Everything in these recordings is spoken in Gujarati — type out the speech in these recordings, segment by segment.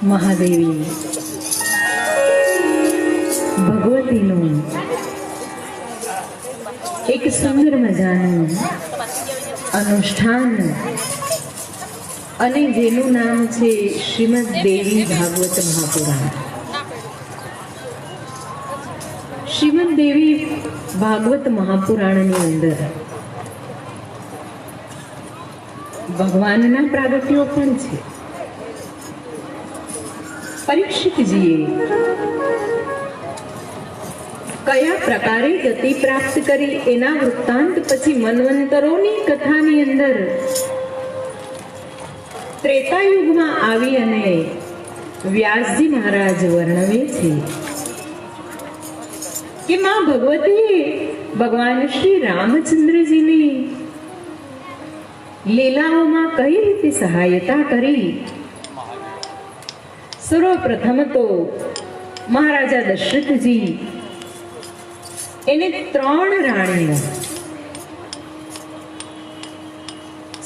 महादेवी भगवतीनु एक सुंदर मजानु अनुष्ठान અને જેનું નામ છે શ્રીમદ દેવી ભાગવત મહાપુરાણ. શ્રીમદ દેવી ભાગવત મહાપુરાણની અંદર ભગવાનના પ્રાગટ્યો પણ છે. પરીક્ષિતજીએ કયા પ્રકારે ગતિ પ્રાપ્ત કરી એના વૃત્તાંત પછી મન્વંતરોની કથાની અંદર ત્રેતાયુગમાં આવી અને વ્યાસજી મહારાજ વર્ણવે છે કે માં ભગવતીએ ભગવાન શ્રી રામચંદ્રજીની લીલાઓમાં કઈ રીતે સહાયતા કરી. સર્વપ્રથમ તો મહારાજા દશરથજી એને 3 રાણીઓ,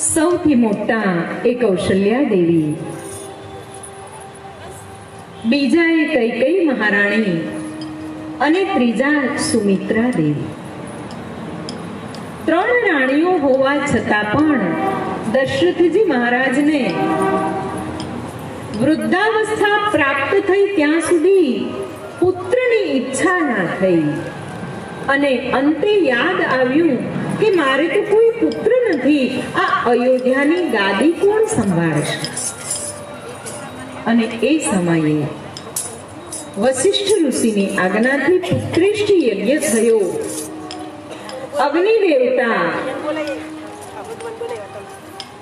સૌથી મોટા એ કૌશલ્યા દેવી, બીજા એ કૈકેયી મહારાણી અને ત્રીજા સુમિત્રા દેવી. 3 રાણીઓ હોવા છતાં પણ દશરથજી મહારાજને વૃદ્ધાવસ્થા પ્રાપ્ત થઈ ત્યાં સુધી પુત્રની ઈચ્છા ના થઈ અને અંતે યાદ આવ્યું કે મારે તો કોઈ પુત્ર નથી, આ અયોધ્યાની ગાદી કોણ સંભાળશે? અને એ સમયે વશિષ્ઠ ઋષિની આજ્ઞાથી પુત્રેષ્ઠ યજ્ઞ થયો. અગ્નિ દેવતા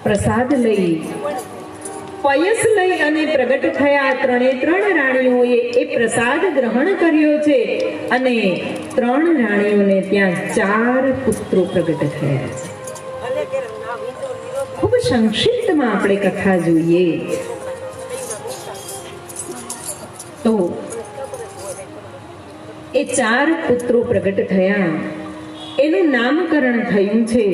પ્રસાદ લઈ, પયસ લઈ અને પ્રગટ થયા. 3 રાણીઓએ એ પ્રસાદ ગ્રહણ કર્યો છે અને 3 રાણીઓને ત્યાં 4 પુત્રો પ્રગટ થયા છે. ખૂબ સંક્ષિપ્તમાં આપણે કથા જોઈએ તો એ 4 પુત્રો પ્રગટ થયા, એનું નામકરણ થયું છે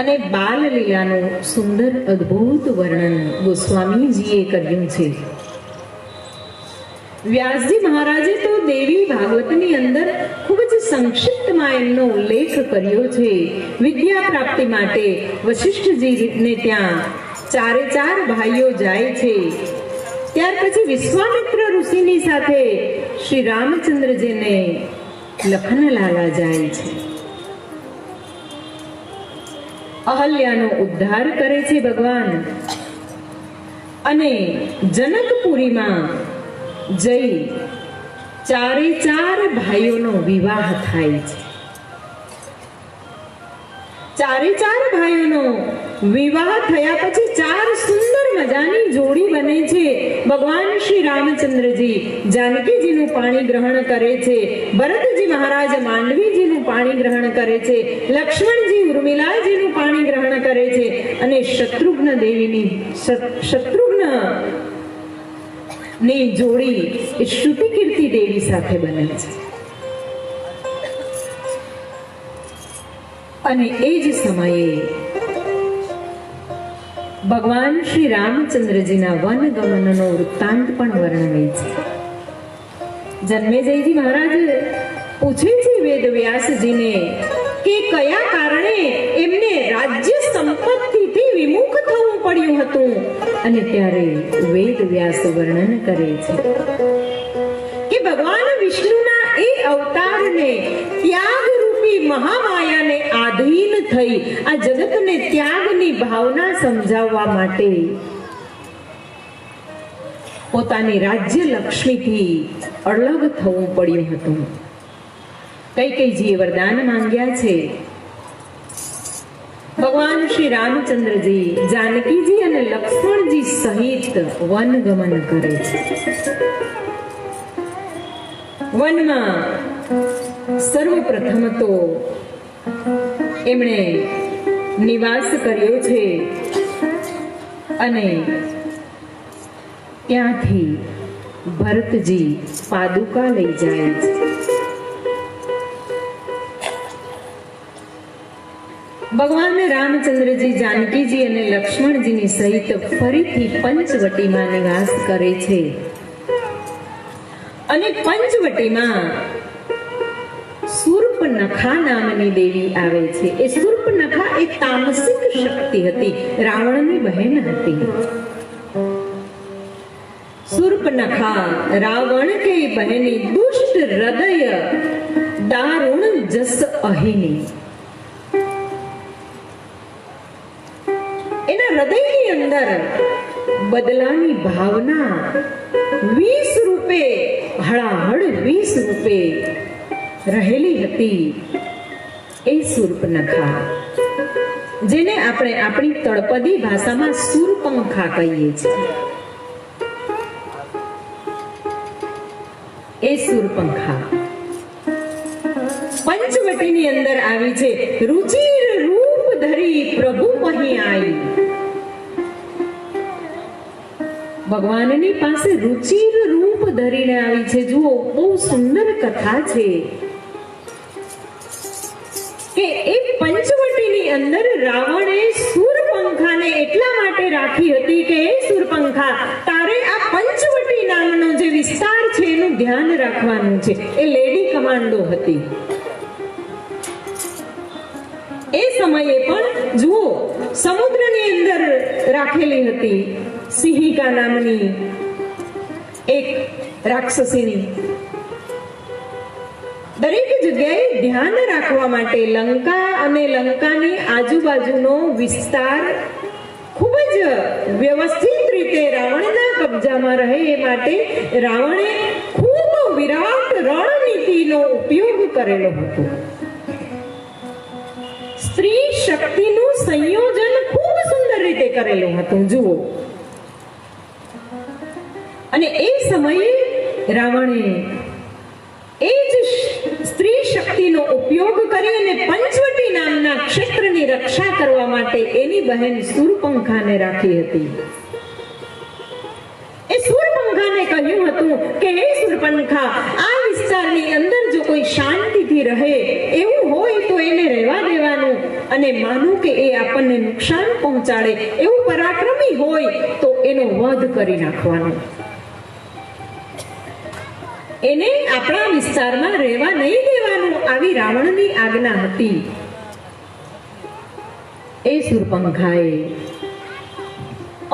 અને બાલ લીલાનું સુંદર અદ્ભુત વર્ણન ગોસ્વામીજીએ કર્યું છે. વ્યાસજી મહારાજે તો દેવી ભાગવતની અંદર ખૂબ જ સંક્ષિપ્તમાં એમનો ઉલ્લેખ કર્યો છે. વિદ્યા પ્રાપ્તિ માટે વશિષ્ઠજીને ત્યાં 4 ભાઈઓ જાય છે. ત્યાર પછી વિશ્વામિત્ર ઋષિની સાથે શ્રી રામચંદ્રજીને લખનલાલા જાય છે. અહલ્યાનો ઉદ્ધાર કરે છે ભગવાન અને જનકપુરીમાં જઈ 4 ભાઈઓનો વિવાહ થાય છે. 4 ભાઈઓનો વિવાહ થયા પછી 4 સુંદર મજાની જોડી બને છે. ભગવાન શ્રી રામચંદ્રજી જાનકીજીનું પાણી ગ્રહણ કરે છે, ભરતજી મહારાજ માંડવીજીનું પાણી ગ્રહણ કરે છે, લક્ષ્મણજી ઉર્મિલાજીનું પાણી ગ્રહણ કરે છે અને શત્રુઘ્ન ની જોડી એ શ્રુતિકીર્તિ દેવી સાથે બને છે. અને એ જ સમયે ભગવાન શ્રી રામચંદ્રજીના વનગમનનો વૃત્તાંત પણ વર્ણવે છે. જન્મેજયજી મહારાજ પૂછે છે વેદ વ્યાસજીને કે કયા કારણે એમને રાજ્ય સંપત્તિથી વિમુખ થવું પડ્યું હતું. અને ત્યારે વેદ વ્યાસ વર્ણન કરે છે કે ભગવાન વિષ્ણુના એ અવતારને ત્યાગ રૂપી મહામાયાને આધીન થઈ આ જગતને ત્યાગની ભાવના સમજાવવા માટે પોતાની રાજ્ય લક્ષ્મીથી અલગ થવું પડ્યું હતું. કૈકેયીજીએ વરદાન માંગ્યા છે. ભગવાન શ્રી રામચંદ્રજી જાનકીજી અને લક્ષ્મણજી સહિત વનગમન કરે છે. વનમાં સર્વપ્રથમ તો એમણે નિવાસ કર્યો છે અને ત્યાંથી ભરતજી પાદુકા લઈ જાય છે. ભગવાન રામચંદ્રજી જાનકીજી અને લક્ષ્મણજીની સહિત ફરીથી પંચવટીમાં નિવાસ કરે છે અને પંચવટીમાં શૂર્પનખા નામની દેવી આવે છે. એ શૂર્પનખા એ તામસિક શક્તિ હતી, રાવણની બહેન હતી. શૂર્પનખા રાવણ કે બહેની દુષ્ટ હૃદય દારુણ જસ અહિની. એના હૃદયની અંદર બદલાની ભાવના 20 રૂપે હળાહળ 20 રૂપે રહેલી હતી. એ શૂર્પનખા, જેને આપણે આપણી તળપદી ભાષામાં શૂર્પંખા કહીએ છીએ, એ શૂર્પંખા પંચવટીની અંદર આવી છે. રુચિર રૂપ ધરી પ્રભુ અહીં આવી. ભગવાનની પાસે રુચિર રૂપ ધરીને આવી છે. જુઓ, બહુ સુંદર કથા છે કે એ પંચવટીની અંદર રાવણે શૂર્પંખાને એટલા માટે રાખી હતી કે એ શૂર્પંખા, તારે આ પંચવટી નામનો જે વિસ્તાર છે એનું ધ્યાન રાખવાનું છે. એ લેડી કમાન્ડો હતી. એ સમયે પણ જુઓ, સમુદ્રની અંદર રાખેલી હતી સિંહિકા નામની એક રાક્ષસીની. દરેક જગ્યાએ ધ્યાન રાખવા માટે લંકા અને લંકાની આજુબાજુનો વિસ્તાર ખૂબ જ વ્યવસ્થિત રીતે રાવણના કબજામાં રહે એ માટે રાવણે ખૂબ વિરાટ રણનીતિનો ઉપયોગ કરેલો હતો. સ્ત્રી શક્તિનું સંયોજન ખૂબ સુંદર રીતે કરેલું હતું. જુઓ, અને એ સમયે રાવણે એ જ સ્ત્રી શક્તિનો ઉપયોગ કરી અને પંચવટી નામના ક્ષેત્રની રક્ષા કરવા માટે એની બહેન શૂર્પંખાને રાખી હતી. એ શૂર્પંખાને કહ્યું હતું કે હે શૂર્પંખા, આ વિસ્તારની અંદર જો કોઈ શાંતિથી રહે એવું હોય તો એને રહેવા દેવાનું, અને માનું કે એ આપણને નુકસાન પહોંચાડે એવું પરાક્રમી હોય તો એનો વધ કરી નાખવાનો. એને આપણા વિસ્તારમાં રહેવા નહીં દેવાનું, આવી રાવણની આજ્ઞા હતી. એ શૂર્પંખાએ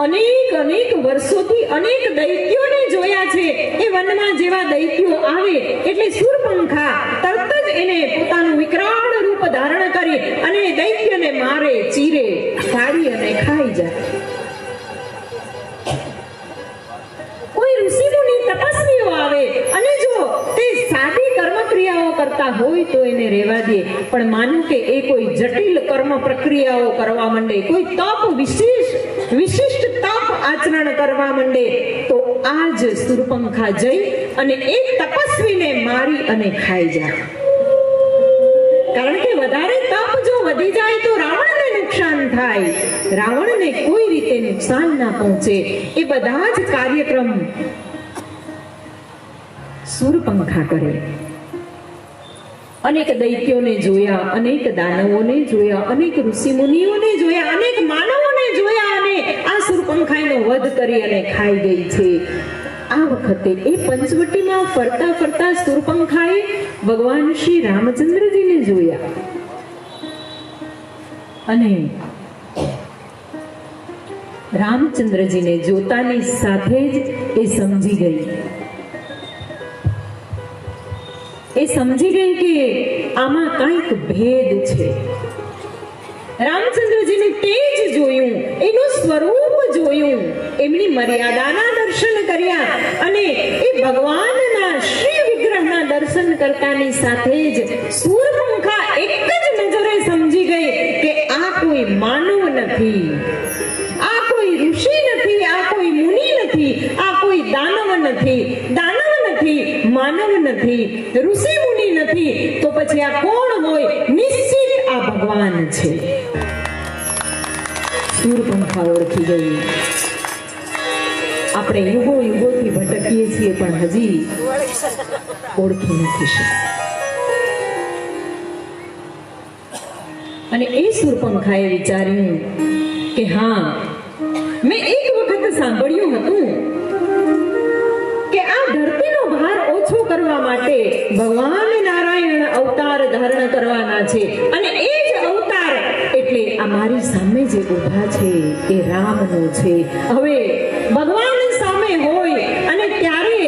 અનેક વર્ષોથી અનેક દૈત્યોને જોયા છે. એ વનમાં જેવા દૈત્યો આવે એટલે શૂર્પંખા તરત જ એને પોતાનું વિકરાળ રૂપ ધારણ કરી અને દૈત્યને મારે, ચીરે, ફાડી અને ખાઈ જાય. કોઈ ઋષિમુનિ તપસ્વીઓ આવે અને જો તે સાદી કર્મક્રિયાઓ કરતા હોય તો એને રહેવા દે, પણ માનો કે એ કોઈ જટિલ કર્મ પ્રક્રિયાઓ કરવા માંડે, કોઈ તપ વિશિષ્ટ તપ આચરણ કરવા માંડે, તો આ જ શૂર્પંખા જઈ અને એ તપસ્વીને મારી અને ખાઈ જાય. કારણ કે વધારે તપ જો વધી જાય તો રાવણને નુકસાન થાય. રાવણને કોઈ રીતે નુકસાન ના પહોંચે એ બધા જ કાર્યક્રમ શૂર્પંખા કરે. અનેક દૈત્યોને જોયા, અનેક દાનવોને જોયા, અનેક ઋષિમુનિઓને જોયા, અનેક માનવોને જોયા અને આ શૂર્પંખાનો વધ કરી અને ખાઈ ગઈ છે. આ વખતે એ પંચવટીમાં ફરતા ફરતા શૂર્પંખાએ ભગવાન શ્રી રામચંદ્રજીને જોયા અને રામચંદ્રજીને જોતાની સાથે જ એ સમજી ગઈ કે આમાં કંઈક ભેદ છે. રામચંદ્રજીનું તેજ જોયું, એનું સ્વરૂપ જોયું, એમની મર્યાદાના દર્શન કર્યા અને એ ભગવાનના શ્રી વિગ્રહના દર્શન કરતાની સાથે જ શૂર્પંખા એક જ નજરે સમજી ગઈ કે આ કોઈ માનવ નથી, આ કોઈ ઋષિ નથી, આ કોઈ મુનિ નથી, આ કોઈ દાનવ નથી, માનવ નથી, ઋષિ મુનિ નથી, તો પછી આ કોણ હોય? નિશ્ચિત આ ભગવાન છે. શૂર્પંખા ઓળખી ગઈ. આપણે યુગોથી ભટકીએ છીએ પણ હજી ઓળખી નથી શકતા. અને એ શૂર્પંખાએ વિચાર્યું કે હા, મેં એક વખત સાંભળ્યું હતું કે આ ધરતીનો ભાર ઓછો કરવા માટે ભગવાન નારાયણ અવતાર ધારણ મળવાના છે અને એ જ અવતાર એટલે આ મારી સામે જે ઊભા છે એ રામનો છે. હવે ભગવાન સામે હોય અને ત્યારે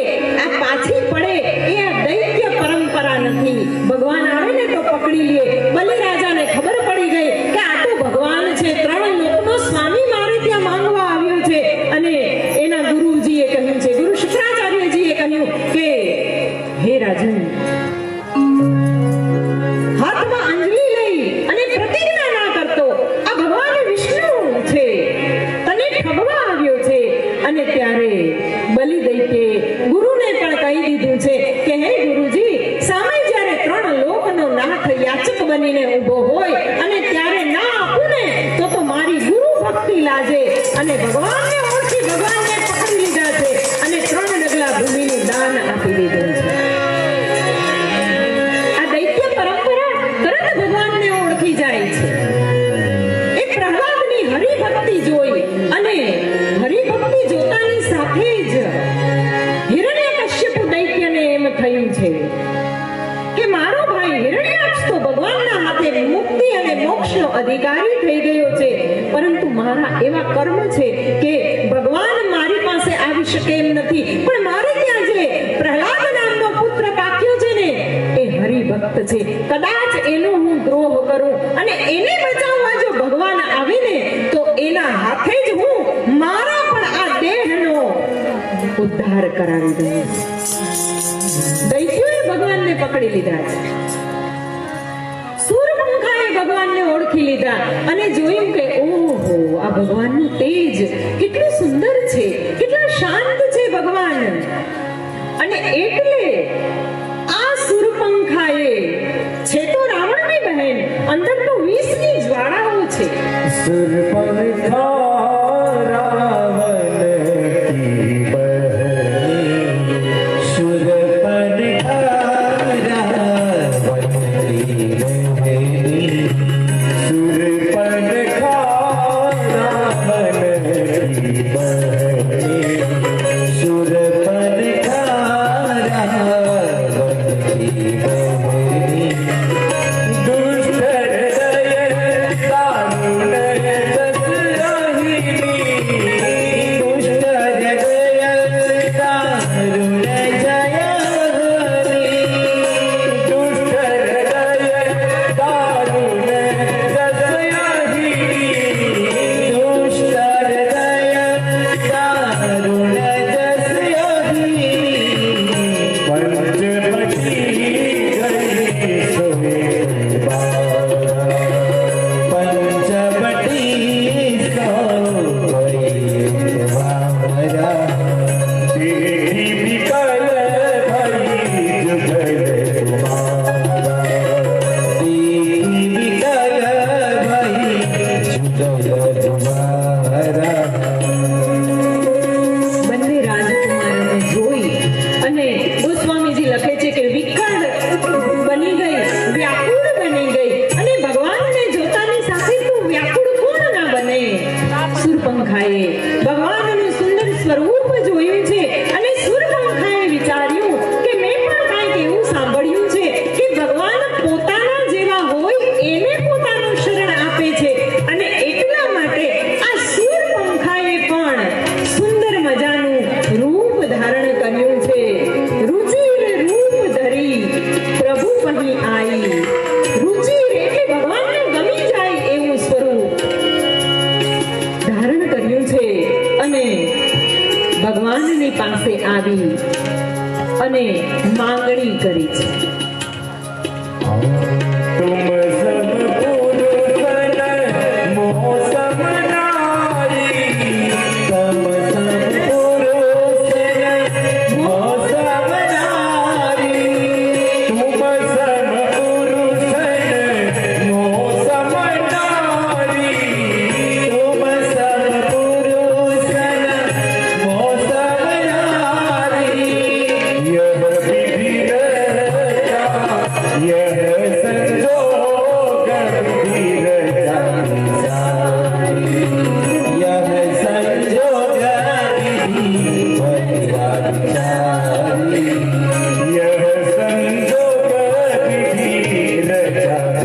આ પાછી પડે એ આ દૈત્ય પરંપરા નથી. ભગવાન આવે ને તો પકડી લે. બલિરાજાને ખબર પડી ગઈ કે આ તો ભગવાન છે, 3 લોકનો સ્વામી મારે ત્યાં માંગવા આવ્યો છે. અને એના ગુરુજીએ કહ્યું છે, ગુરુ શુક્રાચાર્યજીએ કહ્યું કે હે રાજન, હાથમાં અંજલિ લઈ અને પ્રતિજ્ઞા ના કરતો, આ ભગવાન વિષ્ણુ છે, તને ઠગવા આવ્યો છે. અને ત્યારે બલિ દૈત્યે ગુરુને પણ કહી દીધું છે કે હે ગુરુજી, સામે જ્યારે 3 લોકનો નાથ યાચક બનીને ઊભો હોય અને ત્યારે ના આપું ને તો મારી ગુરુ ભક્તિ લાજે. અને ભગવાનને ઓળખી ભગવાનને પકડી લીધા છે અને 3 ડગલા ભૂમિનું દાન આપી દીધું છે. આ દૈત્ય પરંપરા તરત ભગવાનને ઓળખી જાય છે. એ પ્રહલાદની હરિભક્તિ જોઈ અને હરિભક્તિ જોતાની સાથે જ હિરણ્યકશ્યપ દૈત્યને એમ થયું છે કે મારો ભાઈ હિરણ્યાક્ષ તો ભગવાનના હાથે મુક્તિ અને મોક્ષનો અધિકારી થઈ ગયો છે, પરંતુ મારા એવા કર્મ છે કે ભગવાન મારી પાસે આવી શકે એમ નથી. પણ મારે ત્યાં જે પ્રહલાદ નામનો પુત્ર પાક્યો છે ને એ હરિભક્ત છે. કદાચ એનો હું દ્રોહ કરું અને એને બચાવવા જો ભગવાન આવે ને તો એના હાથે જ હું મારા પણ આ દેહનો ઉદ્ધાર કરાવી દઉં. દૈત્યોએ ભગવાનને પકડી લીધા છે. સૂર્યપંખાએ ભગવાનને ઓળખી લીધા અને જોયું કે ઓહો, આ ભગવાનનું તેજ કેટલું સુંદર છે, કેટલા શાંત છે ભગવાન. અને એટલે આ સૂર્યપંખાએ છે તો રાવણની બહેન, અંદર તો વિષની જ્વાળાઓ છે. સૂર્યપંખા ભગવાનનું સુંદર સ્વરૂપ જોયું છે અને સૂર્યપંખાએ વિચાર્યું કે મેં પણ કાંઈક એવું સાંભળ્યું છે કે ભગવાન પોતાના જેવા હોય એને પોતાનું શરણ આપે છે. અને એટલા માટે આ સૂર્યપંખાએ પણ સુંદર મજાનું રૂપ ધારણ કર્યું છે. રુચિર રૂપ ધરી પ્રભુ કહી આઈ. રુચિર એટલે ભગવાનને ગમી જાય એવું સ્વરૂપ ધારણ કર્યું છે અને ભગવાનની પાસે આવી અને માંગણી કરી છે. तुम सब पुरुष मोह समनारी, तुम सब पुरुष मोह समनारी, तुम सब पुरुष मोह समनारी, तुम सब पुरुष मोह समनारी, यह विधि यह संजोग विधि रचाई, यह संजोग विधि रचाई, यह संजोग विधि रचाई.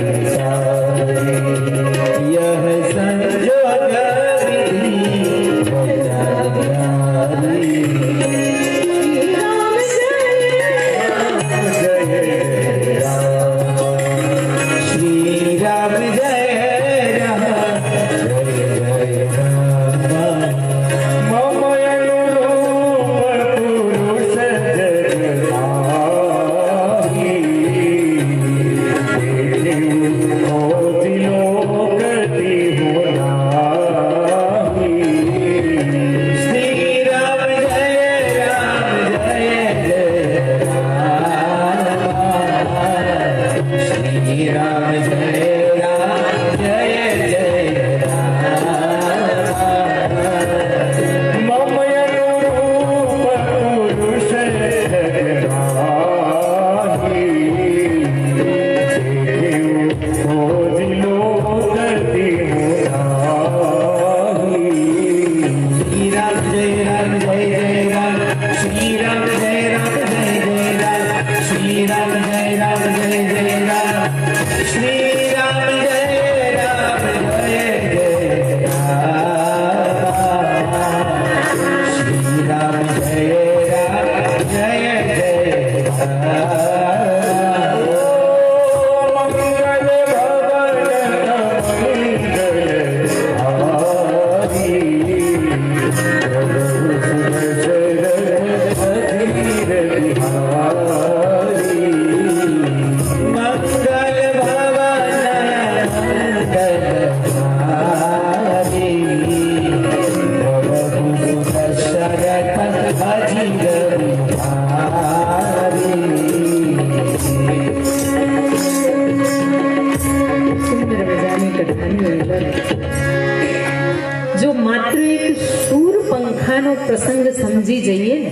જો માત્ર એક શૂરપંખાનો પ્રસંગ સમજી જઈએ ને,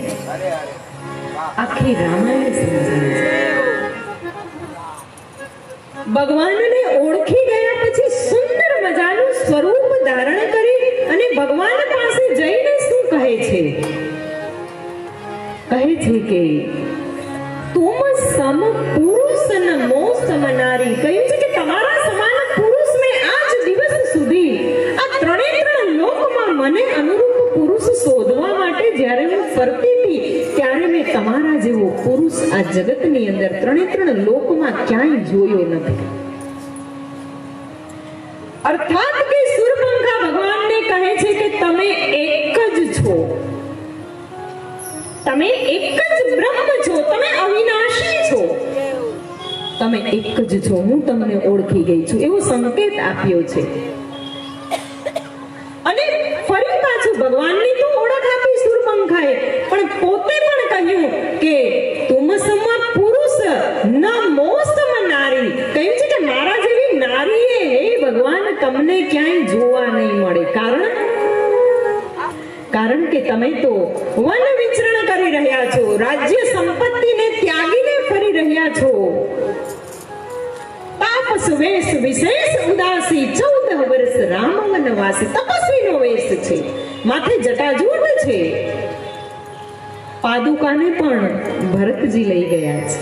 આખી રામાયણ સમજી જઈએ. ભગવાનને ઓળખી ગયા પછી સુંદર મજાનું સ્વરૂપ ધારણ કરી અને ભગવાન પાસે જઈને શું કહે છે? કહે છે કે તુમ સમ પુરુષ નમો સમનારી. કહ્યું છે કે તમારા સમાન પુરુષ મેં આજ દિવસ સુધી આ ત્રણ લોકમાં મને અનુરૂપ પુરુષ શોધવા માટે જ્યારે હું ફરતી હતી ત્યારે મેં તમારા જેવો પુરુષ આ જગતની અંદર ત્રણ લોકમાં ક્યાંય જોયો નથી. અર્થાત કે શૂરપંખા ભગવાનને કહે છે કે તમે એક જ છો, તમે એક જ બ્રહ્મ છો, તમે અવિનાશી છો, તમે એક જ છો, હું તમને ઓળખી ગઈ છું, એવો સંકેત આપ્યો છે. અને ફરી પાછું ભગવાનની તો ઓળખ આપી શૂરપંખાએ, પણ પોતે પણ કહ્યું કે તુમ સમ પુરુષ ન મોસમ નારી. કહ્યું છે કે મારા જેવી નારીએ હે ભગવાન તમને ક્યાંય જોવા નહીં મળે. કારણ કે તમે તો વન વિચરણ કરી રહ્યા છો, રાજ્ય સંપત્તિને ત્યાગીને ફરી રહ્યા છો. તાપસ વેશ વિશેષ ઉદાસી 14 વર્ષ રામ વનવાસી. તપસ્વીનો વેશ છે, માથે જટાજૂટ છે. પાદુકાને પણ ભરતજી લઈ ગયા છે,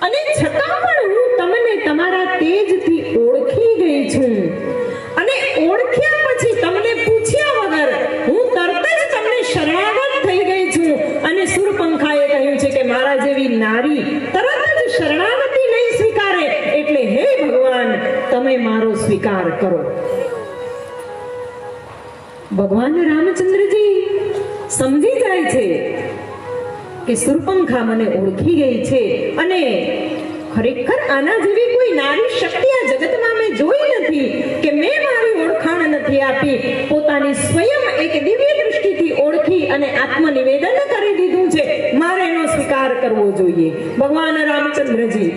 અને છતાં પણ હું તમને તમારા તેજથી ઓળખી ગઈ છું. અને ઓળખ્યા પછી તમને પૂછ્યા વગર હું તરત જ તમને શરણાગત થઈ ગઈ છું. અને શૂરપંખાએ કહ્યું છે કે મારા જેવી નારી તરત જ શરણાગતિ નહીં સ્વીકારે, એટલે હે ભગવાન તમે મારો સ્વીકાર કરો. ભગવાન રામચંદ્રજી સમજી જાય છે કે શૂરપંખા મને ઓળખી ગઈ છે, અને ખરેખર આના જેવી કોઈ નારી શક્તિ આ જગતમાં મેં જોઈ નથી કે મેં મારી ઓળખાણ નથી આપી. પોતાની સ્વયં એક દિવ્ય દૃષ્ટિથી ઓળખી અને આત્મનિવેદન કરી દીધું છે. મારે એનો સ્વીકાર કરવો જોઈએ. ભગવાન રામચંદ્રજી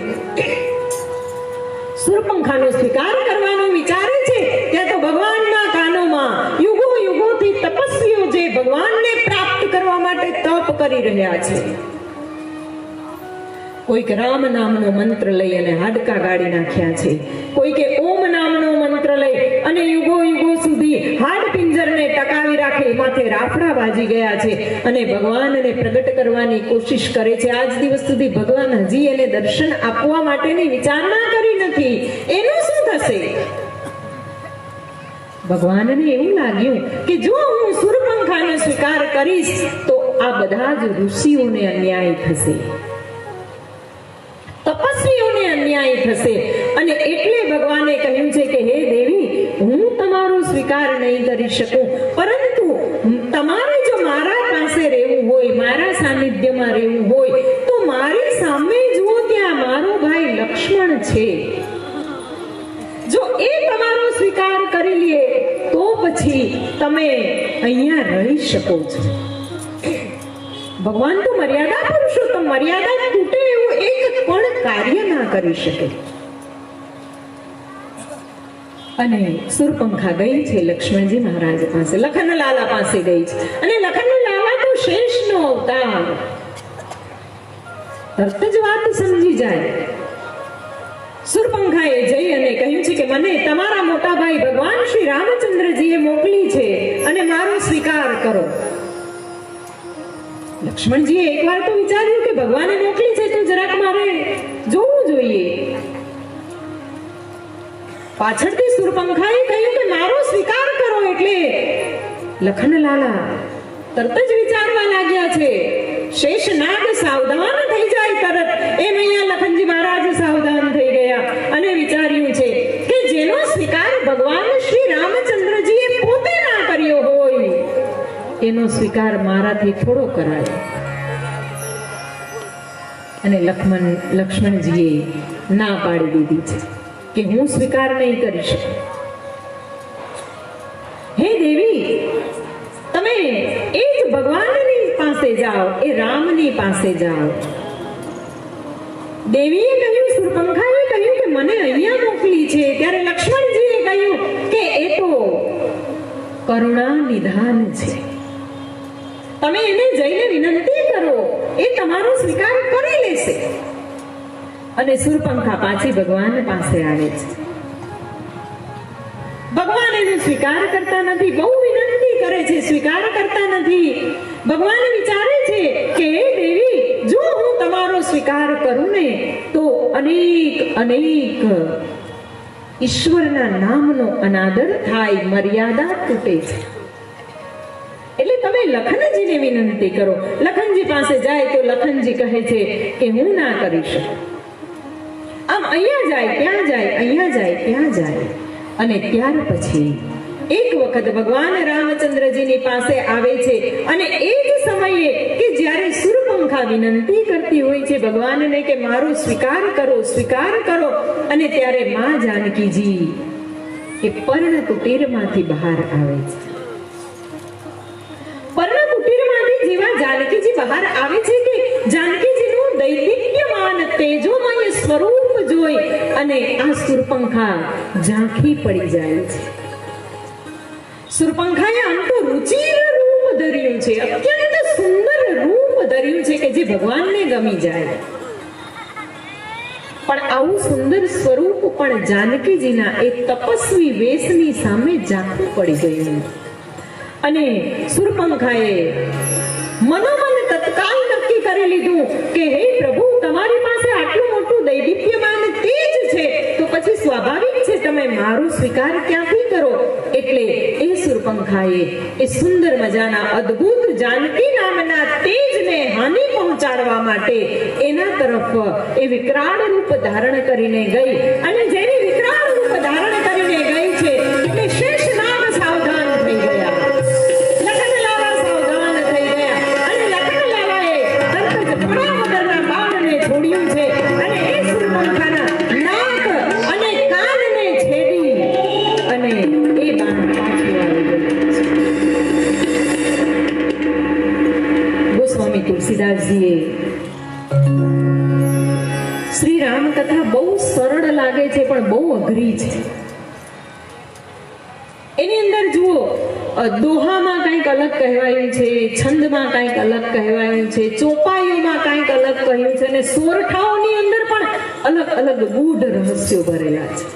શૂરપંખાનો સ્વીકાર કરવાનો વિચારે છે ત્યાં તો ભગવાનના કાનોમાં યુગો યુગોથી તપસ્વીઓ જે ભગવાનને પ્રાપ્ત કરવા માટે તપ કરી રહ્યા છે, કોઈક રામ નામનો મંત્ર લઈ અને હાડકા ગાડી નાખ્યા છે, કોઈકે ઓમ નામનો મંત્ર લઈ અને યુગો યુગો સુધી હાડ પિંજરને ટકાવી રાખી માથે રાફડા વાજી ગયા છે અને ભગવાનને પ્રગટ કરવાની કોશિશ કરે છે. આજ દિવસ સુધી ભગવાન હજી એને દર્શન આપવા માટેની વિચારણા કરી નથી. એનું શું થશે? ભગવાનને એવું લાગ્યું કે જો હું શૂરપંખા શૂર્પણખાનો સ્વીકાર કરીશ તો આ બધા જ ઋષિઓને અન્યાય થશે, તપસ્વીઓને અન્યાય થશે. અને એટલે ભગવાને કહ્યું છે કે હે દેવી, હું તમારો સ્વીકાર નહીં કરી શકું, પરંતુ તમારે જો મારા પાસે રહેવું હોય, મારા સાનિધ્યમાં રહેવું હોય તો મારી સામે જુઓ, ત્યાં મારો ભાઈ લક્ષ્મણ છે. જો એ તમારો સ્વીકાર કરી લે તો પછી તમે અહીંયા રહી શકો છો. ભગવાન તો મર્યાદા પુરુષોત્તમ, મર્યાદા તૂટે એવું એક પણ કાર્ય ના કરી શકે. અને શૂર્પણખા ગઈ છે લક્ષ્મણજી મહારાજ પાસે, લખનલાલા પાસે ગઈ છે. અને લખનલાલા તો શેષનો અવતાર, તરત જ વાત સમજી જાય. શૂર્પણખાએ જઈ અને કહ્યું છે કે મને તમારા મોટા ભાઈ ભગવાન શ્રી રામચંદ્રજીએ મોકલી છે અને મારો સ્વીકાર કરો. લક્ષ્મણજીએ એકવાર તો વિચાર્યું કે ભગવાને મોકલી છે તો જરાક મારે જોવું જોઈએ. પાછળથી શૂર્પણખાએ કહ્યું કે મારો સ્વીકાર કરો. એટલે લખનલાલા તરત જ વિચારવા લાગ્યા છે. શેષનાગ સાવધાન થઈ જાય તરત, એમ અહીંયા લખનજી મહારાજ સાવધાન થઈ ગયા અને વિચાર્યું છે કે જેનો સ્વીકાર ભગવાન શ્રી રામચંદ્રજીએ પોતે ના કર્યો હોય એનો સ્વીકાર મારાથી થોડો કરાય. અને લક્ષ્મણજીએ ના પાડી દીધી છે કે હું સ્વીકાર નહીં કરી શકું. હે દેવી, તમે એ જ ભગવાનની પાસે જાઓ, એ રામની પાસે જાઓ. દેવીએ કહ્યું, શૂર્પણખાએ કહ્યું કે મને અહીંયા મોકલી છે. ત્યારે લક્ષ્મણજીએ કહ્યું કે એ તો કરુણા નિધાન છે, તમે એને જઈને વિનંતી કરો, એ તમારો સ્વીકાર કરી લેશે. અને શૂર્પણખા પાછી ભગવાન પાસે આવે છે. ભગવાન એનો સ્વીકાર કરતા નથી, બહુ વિનંતી કરે છે, સ્વીકાર કરતા નથી. ભગવાન વિચારે છે કે હે દેવી, જો હું તમારો સ્વીકાર કરું ને તો અનેક ઈશ્વરના નામનો અનાદર થાય, મર્યાદા તૂટે છે. એટલે તમે લખનજીને વિનંતી કરો. લખનજી પાસે જાય તો લખનજી કહે છે કે હું ના કરી શકું. આમ અહીંયા જાય, ત્યાં જાય, અહીંયા જાય, ત્યાં જાય. અને ત્યાર પછી એક વખત ભગવાન રામચંદ્રજીની પાસે આવે છે. અને એ જ સમયે કે જ્યારે શૂર્પણખા વિનંતી કરતી હોય છે ભગવાનને કે મારો સ્વીકાર કરો, સ્વીકાર કરો, અને ત્યારે માં જાનકીજી એ પર્ણ કુટીરમાંથી બહાર આવે છે. પર્ણ કુટીરમાંથી જેવા જાનકીજી બહાર આવે છે કે જાનકીજીનું દૈદિપ્યમાન તેજોમય સ્વરૂપ જોઈ અને આ શૂર્પણખા ઝાંખી પડી જાય છે. શૂર્પણખાએ આમ તો રુચિર રૂપ ધર્યું છે, અત્યંત સુંદર રૂપ ધર્યું છે કે જે ભગવાનને ગમી જાય. પણ આવું સુંદર સ્વરૂપ પણ જાનકીજીના એ તપસ્વી વેશની સામે ઝાંખું પડી ગયું. અને શૂર્પણખાએ મનોમન તત્કાલ નક્કી કરી લીધું કે હે પ્રભુ, તમારી પાસે આટલું મોટું દૈદિપ્યમાન તેજ છે તો પછી સ્વાભાવિક છે તમે મારો સ્વીકાર ક્યાંથી કરો. એટલે એ શૂર્પણખાએ એ સુંદર મજાના અદ્ભુત જાનકી નામના તેજને હાનિ પહોંચાડવા માટે એના તરફ એ વિકરાળ રૂપ ધારણ કરીને ગઈ. અને જેની વિકરાળ રૂપ ધારણ કરીને ગઈ છે એટલે શેષનાગ સાવધાન થઈ ગયા, લખનલાલા સાવધાન થઈ ગયા. અને લખનલાલાએ તરત જ થોડા વગરના બાણને છોડ્યું છે અને એ શૂર્પણખાના નાક અને કાનને છેદી અને એ બાણ પાછું આવી ગયું છે. ગોસ્વામી તુલસીદાસજીએ શ્રી રામ કથા બહુ સરળ લાગે છે પણ બહુ અઘરી છે. એની અંદર જુઓ, દોહામાં કંઈક અલગ કહેવાયું છે, છંદમાં કંઈક અલગ કહેવાયું છે, ચોપાઈઓમાં કંઈક અલગ કહ્યું છે, અને સોરઠાઓની અંદર પણ અલગ અલગ ગૂઢ રહસ્યો ભરેલા છે.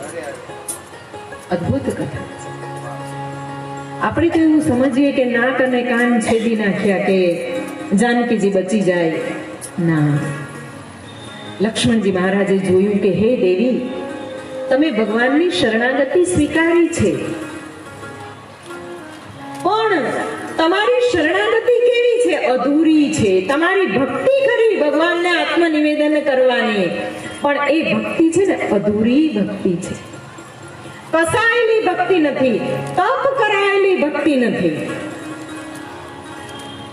અદ્ભુત કથા છે. આપણે તો એવું સમજીએ કે નાક અને કાન છેદી નાખ્યા કે જાનકીજી બચી જાય. ના, લક્ષ્મણજી મહારાજે જોયું કે હે દેવી, તમે ભગવાનની શરણાગતિ સ્વીકારી છે, પણ તમારી શરણાગતિ કેવી છે? અધૂરી છે. તમારી ભક્તિ ખરી ભગવાનને આત્મનિવેદન કરવાની, પણ એ ભક્તિ છે ને અધૂરી ભક્તિ છે. કસાયેલી ભક્તિ નથી, તપ કરાયેલી ભક્તિ નથી.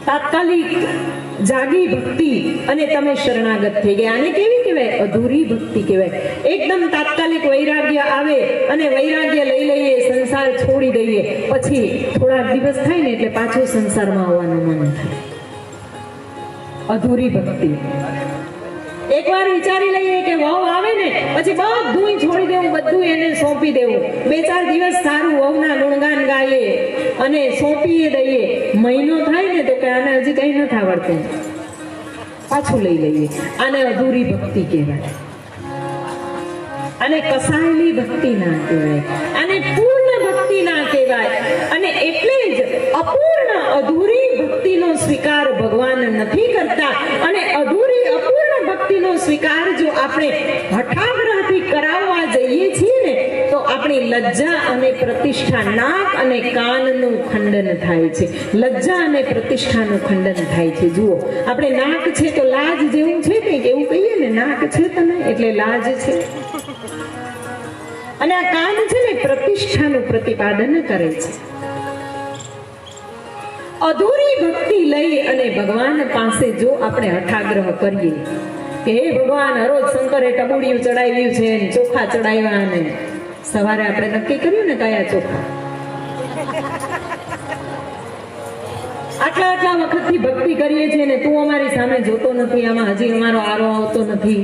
તાત્કાલિક જાગી ભક્તિ અને તમે શરણાગત થઈ ગયા, આને કેવી કહેવાય? અધૂરી ભક્તિ કહેવાય. એકદમ તાત્કાલિક વૈરાગ્ય આવે અને વૈરાગ્ય લઈ લઈએ, સંસાર છોડી દઈએ, પછી થોડા દિવસ થાય ને એટલે પાછું સંસારમાં આવવાનું મન થાય. અધૂરી ભક્તિ. એકવાર વિચારી લઈએ કે વહુ આવે ને પછી બધું છોડી દેવું, બધું એને સોંપી દેવું. 2-4 દિવસ સારું વહુના ગુણગાન ગાઈએ અને સોંપીએ દઈએ. મહિનો થાય ને તો કે આને હજી કઈ નથી આવડતું, પાછું લઈ લઈએ. આને અધૂરી ભક્તિ કહેવાય. આને કસાયેલી ભક્તિ ના કહેવાય, આને પૂર્ણ ભક્તિ ના કહેવાય. અને એટલે જ અપૂર્ણ અધૂરી ભક્તિનો સ્વીકાર ભગવાન નથી કરતા. અને અધૂરી અપૂર્ણ ભક્તિનો સ્વીકાર જો આપણે હઠાગ્રહથી કરાવવા જઈએ છીએ ને તો આપણી લજ્જા અને પ્રતિષ્ઠા, નાક અને કાનનું ખંડન થાય છે. લજ્જા અને પ્રતિષ્ઠાનું ખંડન થાય છે. જુઓ, આપણે નાક છે તો લાજ જેવું છે, કંઈક એવું કહીએ ને, નાક છે તને એટલે લાજ છે. અને આ કાન છે ને પ્રતિષ્ઠાનું પ્રતિપાદન કરે છે. અધૂરી ભક્તિ લઈ અને ભગવાન પાસે જો આપણે હઠાગ્રહ કરીએ કે હે ભગવાન, હરોજ શંકરે ટબુડિયું ચડાવ્યું છે, ચોખા ચડાવ્યા, ને સવારે આપણે નક્કી કર્યું ને કયા ચોખા. આટલા વખતથી ભક્તિ કરીએ છીએ ને તું અમારી સામે જોતો નથી, આમાં હજી અમારો આરો આવતો નથી.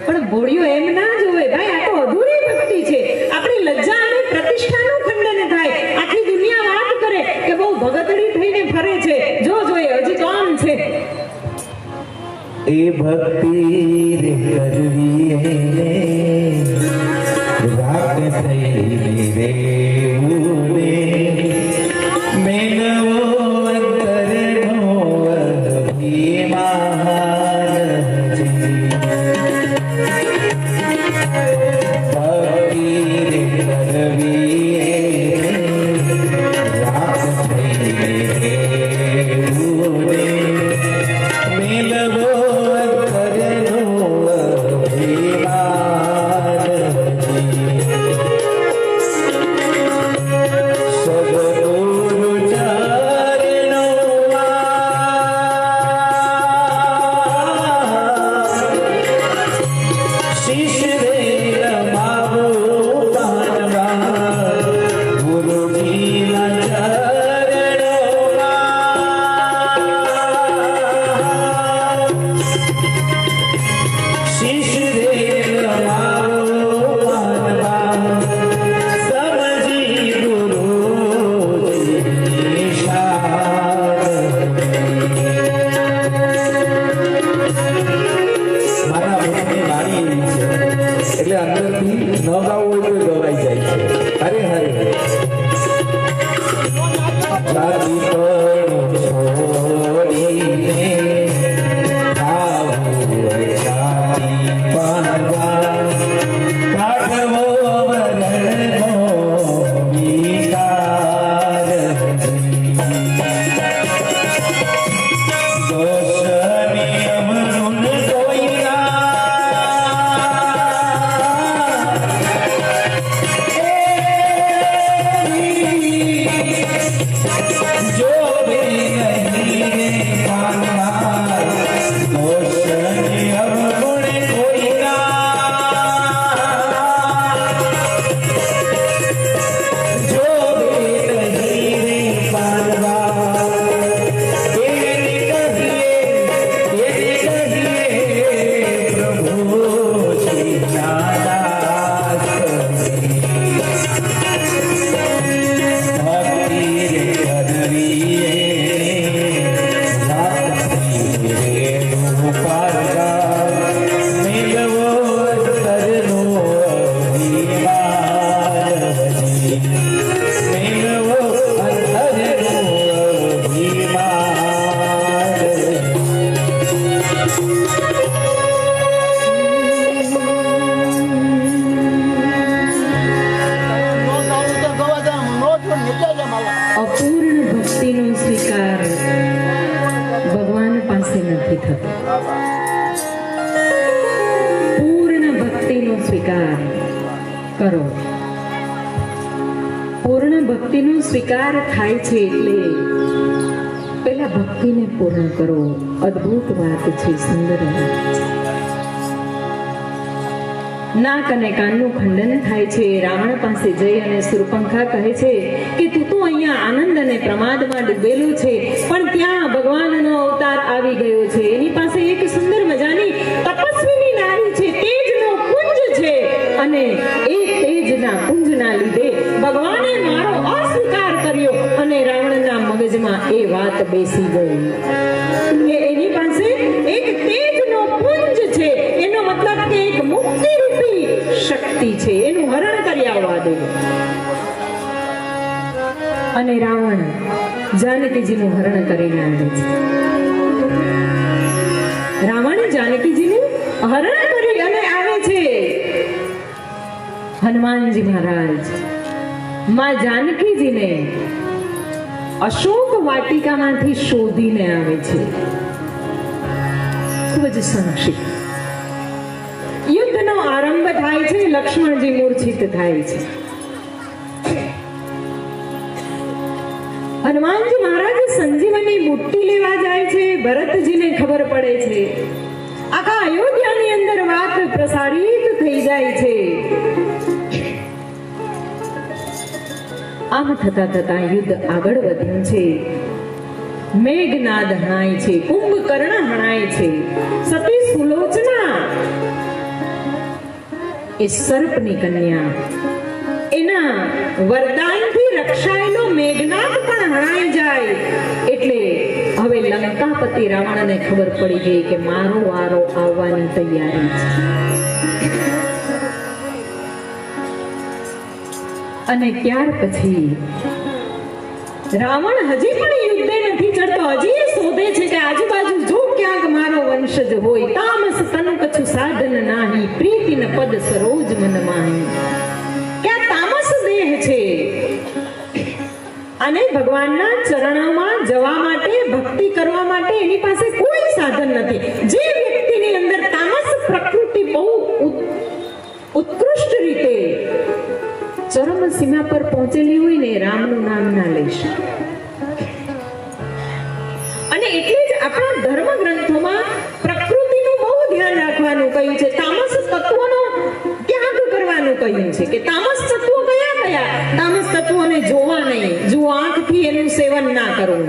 પણ ભોળિયો એમ ના જોવે ભાઈ, આ તો અધૂરી ભક્તિ છે. આપણી લજ્જા અને પ્રતિષ્ઠાનું ખંડન થાય. આખી દુનિયા વાત કરે કે બહુ ભગતડી થઈને ફરે છે, જો જોઈએ હજી તો આમ છે. એ ભક્તિ રે કરવી રાત થઈ રે ઉરે મેનવો અંતરનો અભિમાનજી. ભક્તિ રે કરવી રાત થઈ રે ઉરે મેનવો એટલે અંદરથી ન ગાવું હોય તો ગવાઈ જાય છે. અરે હરે જાતિ પણ છોડીને આવું જાતિ પારવા કાઢવો વરણનો વિકાર. દોષની અમરુન જો કરો. પૂર્ણ ભક્તિનો સ્વીકાર થાય છે એટલે પેલા ભક્તિને પૂર્ણ કરો. અદ્ભુત વાત છે, સુંદર વાત છે. નાક અને કાનનું ખંડન થાય છે. રાવણ પાસે જઈ અને સુરપંખા કહે છે કે તું તો અહીંયા આનંદ અને પ્રમાદમાં ડૂબેલો છે, પણ ત્યાં ભગવાનનો અવતાર આવી ગયો છે. એની પાસે એક સુંદર મજાની તપસ્વીની નારી છે, તેજનો પુંજ છે, અને એ તેજના પુંજના લીધે ભગવાને મારો અસ્વીકાર કર્યો અને રાવણના મગજમાં એ વાત બેસી ગઈ કે એની પાસે એક તેજનો પુંજ છે, એનો મતલબ કે એક મુક્તિ શક્તિ છે, એનું હરણ કરી આવવા દે. અને રાવણ જાનકીજીનું હરણ કરીને આવે છે. રાવણ જાનકીજીનું હરણ કરી અને આવે છે. હનુમાનજી મહારાજ માં જાનકીજીને અશોક વાટિકામાંથી શોધીને આવે છે. ખૂબ જ સંક્ષિપ્ત યુદ્ધનો આરંભ થાય છે. લક્ષ્મણજી મૂર્છિત થાય છે. હનુમાનજી મહારાજ સંજીવની બુટ્ટી લેવા જાય છે. ભરતજીને ખબર પડે છે. આખા અયોધ્યાની અંદર વાત પ્રસારિત થઈ જાય છે. આમ થતા થતા યુદ્ધ આગળ વધ્યું છે. મેઘનાદ હણાય છે, કુંભકર્ણ હણાય છે. સતી સુલોચના એ સર્પની કન્યા, એના વરદાનથી રક્ષાયેલો મેઘનાદ પણ હણાઈ જાય. એટલે હવે લંકાપતિ રાવણને ખબર પડી ગઈ કે મારો વારો આવવાની તૈયારી છે. અને ત્યાર પછી રાવણ હજી પણ યુદ્ધે નથી ચડતો. હજી એ શોધે છે કે આજુબાજુ જો ક્યાંક મારો વંશજ હોય. તામસ તન કછુ સાધન નાહી, પ્રીતિ ન પદ સરોજ મન માહી. ક્યાં તામસ દેહ છે અને ભગવાનના ચરણોમાં જવા માટે, ભક્તિ કરવા માટે એની પાસે કોઈ સાધન નથી. જે વ્યક્તિની અંદર તામસ પ્રકૃતિ બહુ ઉત્કૃષ્ટ રીતે ચરમ સીમા પર પહોંચેલી હોય ને, રામનું નામ ના લઈ શકે. અને એટલે જ આપણા ધર્મ ગ્રંથોમાં પ્રકૃતિનું બહુ ધ્યાન રાખવાનું કહ્યું છે. તામસ તત્વોનો ત્યાગ કરવાનું કહ્યું છે કે તામસ તત્વો કયા કયા? તામસ તત્વોને જોવા નહીં. જો આંખથી એનું સેવન ના કરવું,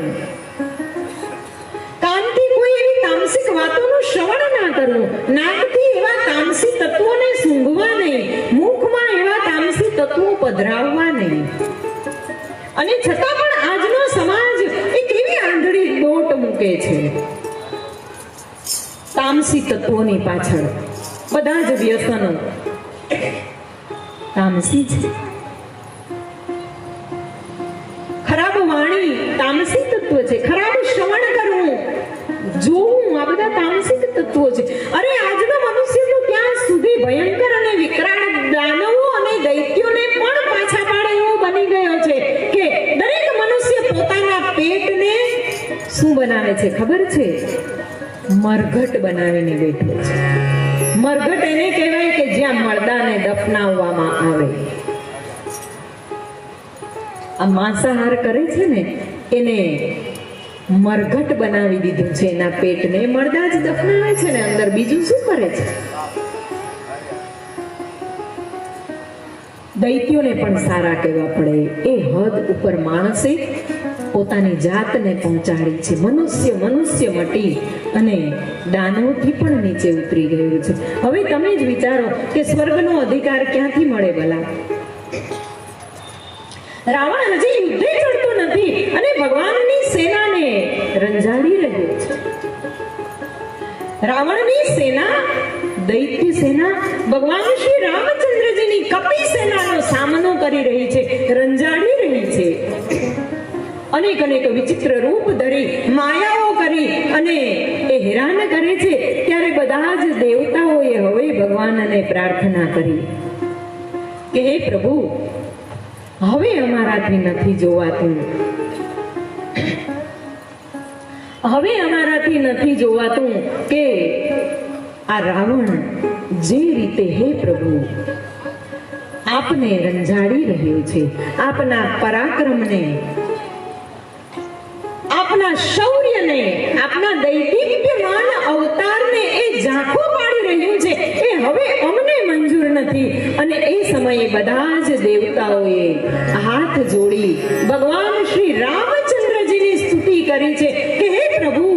કાનથી કોઈ એવી તામસિક વાતોનું શ્રવણ ના કરવું, નાકથી એવા તામસી તત્વોને સૂંઘવા નહીં, મુખમાં એવા તામસી તત્વો પધરાવવા નહીં. અને છતાં પણ આજનો સમાજ એક એવી આંધળી દોટ મૂકે છે તામસી તત્વોની પાછળ. બધા જ વ્યસનો તામસી છે. ખરાબ વાણી તામસી તત્વ છે. ખરાબ શ્રવણ કરવું, જોવું, આ બધા તામસિક તત્વો છે. અરે આજનો મનુષ્ય તો ત્યાં સુધી ભયંકર અને વિકરાળ દાનવો અને દૈત્યોને પણ પાછા પાડે એવો બની ગયો છે કે દરેક મનુષ્ય પોતાના પેટને શું બનાવે છે ખબર છે? મરઘટ બનાવીને બેઠો છે. મરઘટ એને કહેવાય કે જ્યાં મરદાને દફનાવવામાં આવે. આ માંસાહાર કરે છે ને એને મરઘટ બનાવી દીધું છે. એના પેટને મરદા જ દફનાવે છે ને અંદર બીજું શું કરે છે? દૈત્યોને પણ સારા કહેવા પડે એ હદ ઉપર માણસે પોતાની જાતને પહોંચાડી છે. મનુષ્ય મટી અને દાનવથી પણ નીચે ઉતરી ગયું છે. હવે તમે જ વિચારો કે સ્વર્ગનો અધિકાર ક્યાંથી મળે ભલા? રાવણ હજી યુદ્ધે ચડતો નથી અને ભગવાનની સેનાને રંજાડી રહ્યો છે. રાવણની સેના, દૈત્ય સેના ભગવાન શ્રી રામચંદ્રજીની કપી સેનાનો સામનો કરી રહી છે, રંજાડી રહી છે. અનેક વિચિત્ર રૂપ ધરી, માયાઓ કરી અને એ હેરાન કરે છે. ત્યારે બધા જ દેવતાઓએ હવે ભગવાનને પ્રાર્થના કરી કે હે પ્રભુ, હવે અમારાથી નથી જોવાતું. હવે અમારાથી નથી જોવાતું કે આ રાવણ જે રીતે, હે પ્રભુ, આપને રંજાડી રહ્યો છે, આપના પરાક્રમને, આપના શૌર્યને, આપના દૈદીપ્યમાન અવતારને એ ઝાંખો પાડી રહ્યું છે, એ હવે અમને મંજૂર નથી. અને એ સમયે બધા જ દેવતાઓએ હાથ જોડી ભગવાન શ્રી રામચંદ્રજીની સ્તુતિ કરી છે કે હે પ્રભુ,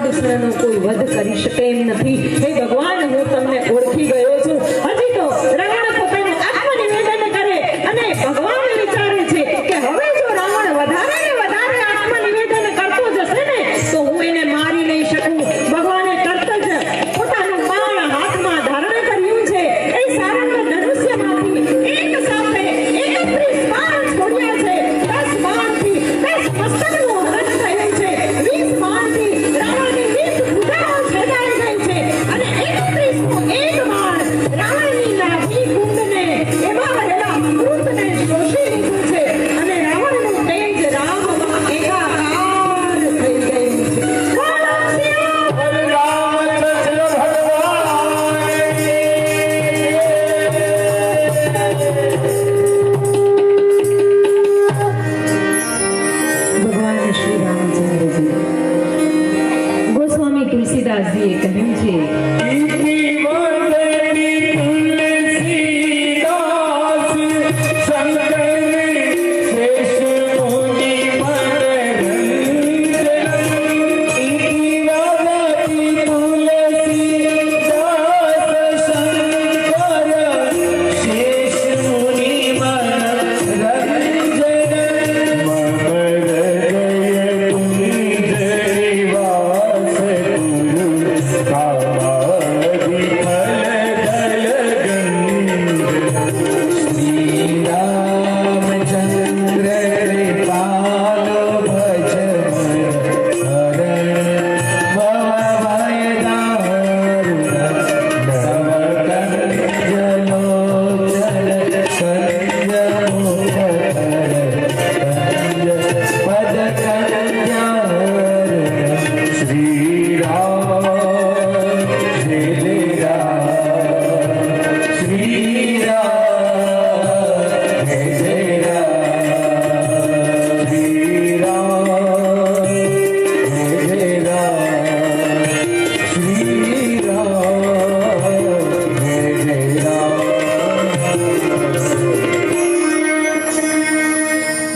દુશ્મનનો કોઈ વધ કરી શકે એમ નથી. હે ભગવાન, હું તમને ઓળખી ગયો છું. હજી તો રાવણ પોતાનું આત્મનિવેદન કરે અને ભગવાન વિચારે છે કે હવે જો રાવણ વધારે ને વધારે આત્મનિવેદન કરતો જશે ને તો હું એને મારી નહીં શકું. ભગવાને તરત જ પોતાનું બાણ હાથમાં ધારણ કર્યું છે. એ સારંગ ધનુષ્યમાંથી એક સાથે 31 બાણ છોડ્યા છે. 10 બાણથી 10 મસ્તકનું હરણ થયું છે. 20 બાણથી રાવણની 20 ભુજાઓ છેદાઈ ગઈ છે અને 31નું એક બાણ રાવણની નાભી કુંડને એમાં રહેલા અમૃતને શોષી લીધું છે અને રાવણનું તેજ રામમાં એકાકાર થઈ ગયું છે. બોલો શિવ! ભગવાન શ્રી રામચંદ્રજી ગોસ્વામી તુલસીદાસજીએ કહ્યું છે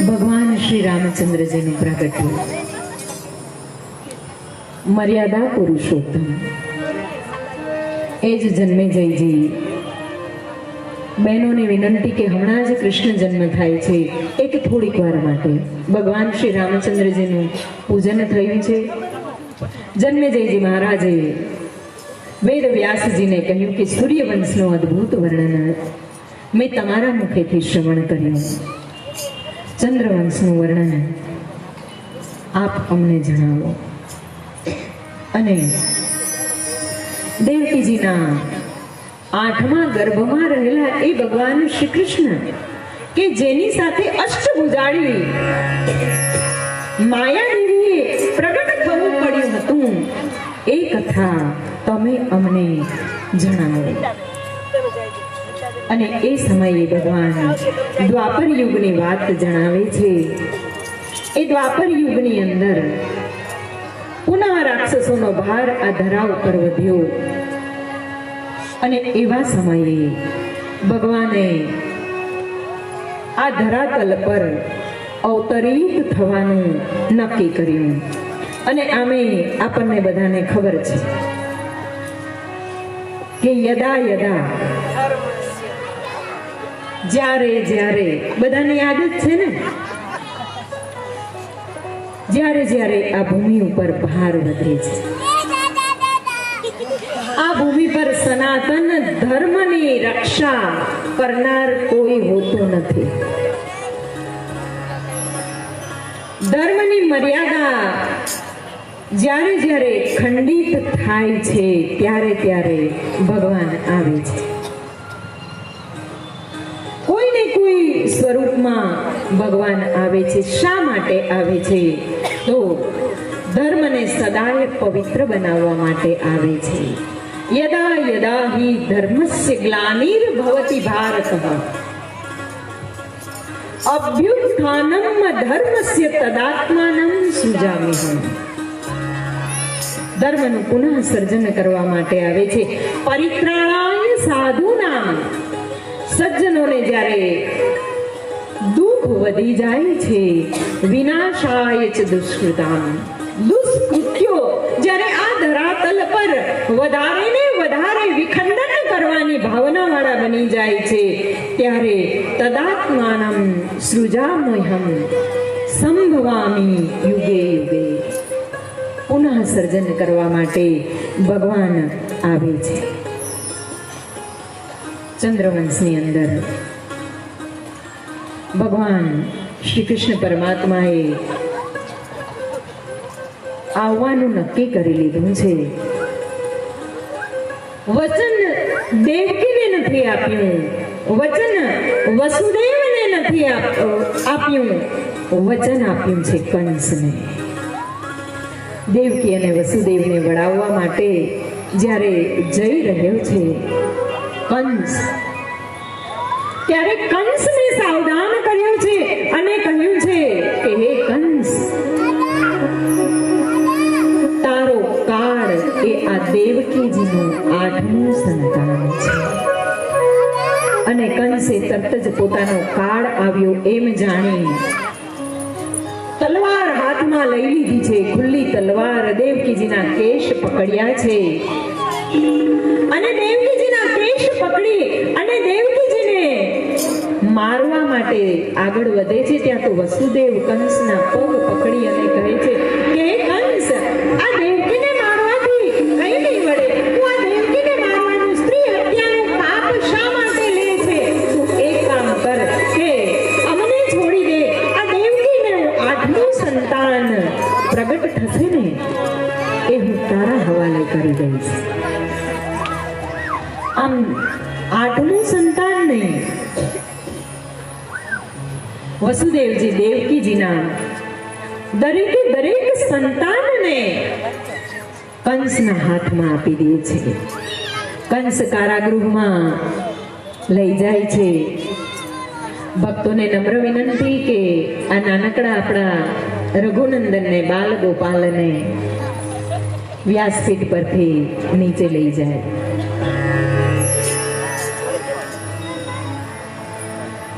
ભગવાન શ્રી રામચંદ્રજીનું પ્રાગટ્ય મર્યાદા પુરુષોત્તમ. એ જ જન્મેજયજી બહેનોને વિનંતી કે હમણાં જ કૃષ્ણ જન્મ થાય છે, એક થોડીક વાર માટે ભગવાન શ્રી રામચંદ્રજીનું પૂજન થયું છે. જન્મેજયજી મહારાજે વેદ વ્યાસજીને કહ્યું કે સૂર્યવંશનું અદ્ભુત વર્ણન મેં તમારા મુખેથી શ્રવણ કર્યું. ચંદ્રવંશનું વર્ણન આપ અમને જણાવો. અને દેવકીજીના 8મા ગર્ભમાં રહેલા એ ભગવાન શ્રી કૃષ્ણ કે જેની સાથે અષ્ટભુજાળી માયાદેવીએ પ્રગટ થવું પડ્યું હતું, એ કથા તમે અમને જણાવો. અને એ સમયે ભગવાન દ્વાપર યુગની વાત જણાવે છે. એ દ્વાપર યુગની અંદર પુનઃ રાક્ષસોનો ભાર આ ધરા ઉપર વધ્યો અને એવા સમયે ભગવાને આ ધરાતલ પર અવતરિત થવાનું નક્કી કર્યું. અને આમે આપણને બધાને ખબર છે કે યદા યદા જ્યારે બધાને યાદ જ છે ને, જ્યારે આ ભૂમિ ઉપર ભાર વધે છે, આ ભૂમિ પર સનાતન ધર્મની રક્ષા કરનાર કોઈ હોતું નથી. ધર્મની મર્યાદા જ્યારે ખંડિત થાય છે ત્યારે ભગવાન આવે છે. કોઈ ને કોઈ સ્વરૂપમાં ભગવાન આવે છે. શા માટે આવે છે? તો ધર્મને સદાય પવિત્ર બનાવવા માટે આવે છે. યદા યદા હિ ધર્મસ્ય ગ્લાનિર્ભવતિ ભારતઃ અભ્યુત્થાનમ ધર્મસ્ય તદાત્માનં સૃજામ્યહં. ધર્મનું પુનઃ સર્જન કરવા માટે આવે છે. પરિત્રાણાય સાધુનામ. સજ્જનોને જ્યારે દુઃખ વધી જાય છે, વિનાશાય ચ દુષ્કૃતામ. દુષ્કૃત્યો જ્યારે આ ધરાતલ પર વધારે ને વધારે વિખંડન કરવાની ભાવના વાળા બની જાય છે, ત્યારે તદાત્માનમ સૃજામ્યહં સંભવામિ યુગે યુગે. પુનઃ સર્જન કરવા માટે ભગવાન આવે છે. ચંદ્રવંશની અંદર ભગવાન શ્રી કૃષ્ણ પરમાત્માએ આવવાનું નક્કી કરી લીધું છે. વચન દેવકીને નથી આપ્યું, વચન વસુદેવને નથી આપ્યું, વચન આપ્યું છે કંસને. દેવકી અને વસુદેવને વડાવવા માટે જ્યારે જઈ રહ્યો છે કંસ, ત્યારે કંસને સાવધાન કર્યો છે અને કહ્યું છે કે હે કંસ, તારો કાળ એ આ દેવકીજીનું 8મું સંતાન છે. અને કંસે તરત જ પોતાનો કાળ આવ્યો એમ જાણી તલવાર હાથમાં લઈ લીધી છે. ખુલ્લી તલવાર દેવકીજીના કેશ પકડ્યા છે અને દેવકીજીના કેશ પકડી અને દેવકીજીને મારવા માટે આગળ વધે છે. ત્યાં તો વસુદેવ કંસના પગ પકડી અને કહે છે કે હે કંસ, આ દેવકીને મારવાથી કઈ નહીં વળે. તું આ દેવકીને મારવાનું, સ્ત્રી હત્યાનું પાપ શા માટે લે છે? તું એક કામ કર કે અમને છોડી દે. આ દેવકીનું 8મું સંતાન પ્રગટ થશે ને એ હું તારા હવાલે કરી દઈશ. આમ 8મું સંતાન નહીં, વસુદેવજી દેવકીજીના દરેકે દરેક સંતાનને કંસના હાથમાં આપી દે છે. કંસ કારાગૃહમાં લઈ જાય છે. ભક્તોને નમ્ર વિનંતી કે આ નાનકડા આપણા રઘુનંદનને, બાલ ગોપાલને વ્યાસપીઠ પરથી નીચે લઈ જાય.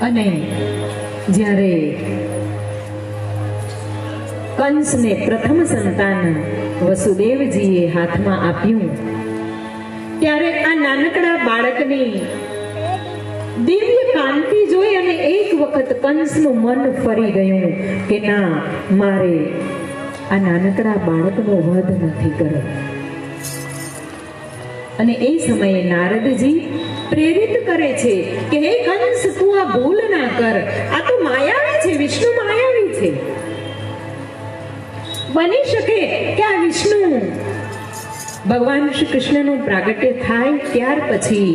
અને જ્યારે કંસને પ્રથમ સંતાન વસુદેવજીએ હાથમાં આપ્યું, ત્યારે આ નાનકડા બાળકની દિવ્ય કાંતિ જોઈ અને એક વખત કંસનું મન ફરી ગયું કે ના, મારે આ નાનકડા બાળકનો વધ નથી કરવો. અને એ સમયે નારદજી પ્રેરિત કરે છે કે હે કંસ, તું આ ભૂલ ના કર. આ તો માયાવી છે, વિષ્ણુ માયાવી છે. બની શકે કે આ વિષ્ણુ ભગવાન શ્રી કૃષ્ણનું પ્રાગટ્ય થાય ત્યાર પછી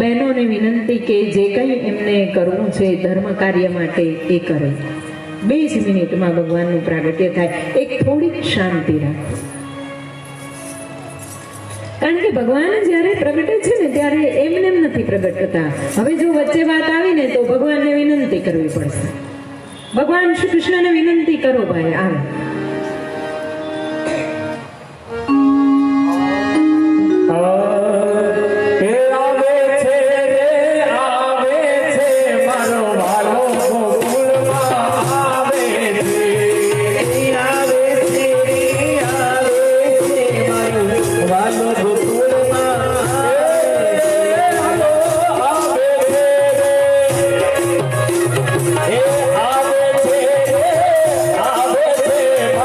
બહેનોને વિનંતી કે જે કંઈ એમને કરવું છે ધર્મ કાર્ય માટે એ કરે. 2 જ મિનિટમાં ભગવાનનું પ્રાગટ્ય થાય. એક થોડીક શાંતિ રાખો, કારણ કે ભગવાન જ્યારે પ્રગટે છે ને ત્યારે એમને નથી પ્રગટતા. હવે જો વચ્ચે વાત આવી ને તો ભગવાનને વિનંતી કરવી પડશે. ભગવાન શ્રી કૃષ્ણને વિનંતી કરો, ભાઈ આવે. આવે છે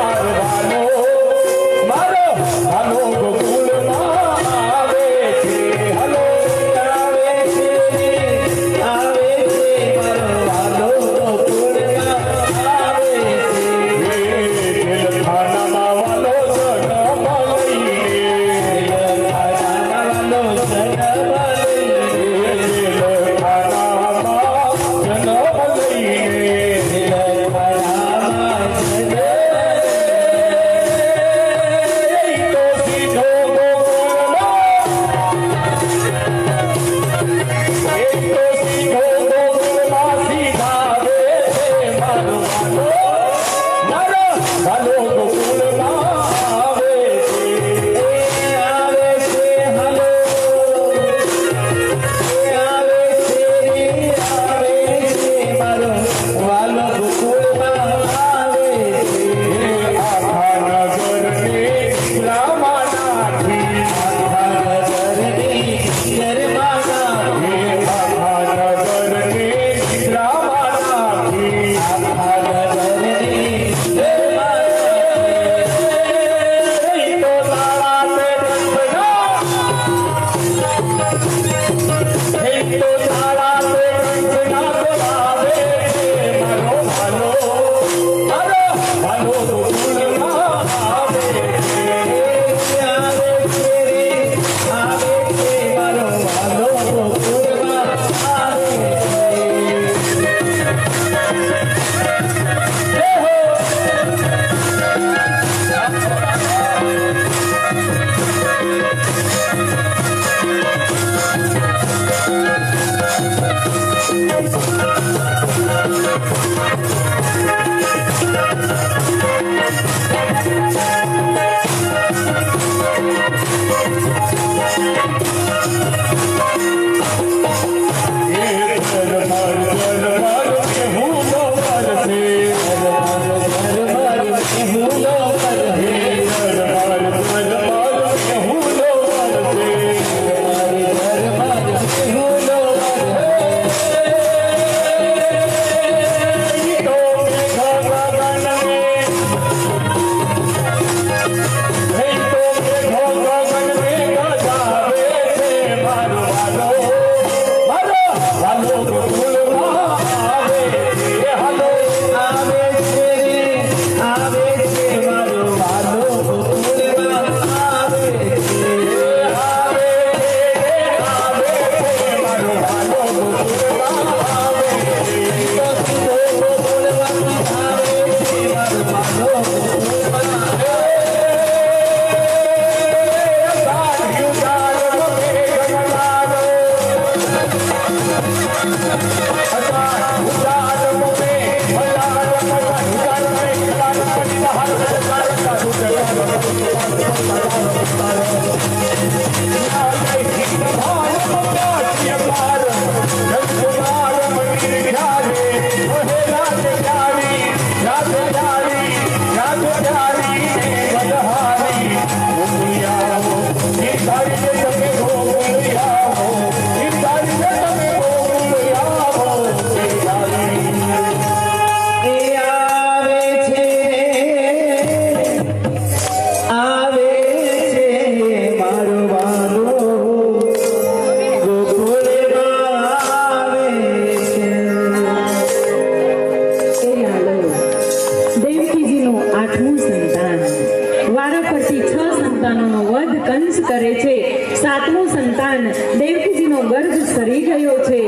સાતમું સંતાન દેવકીજીનો ગર્ભ સરી ગયો છે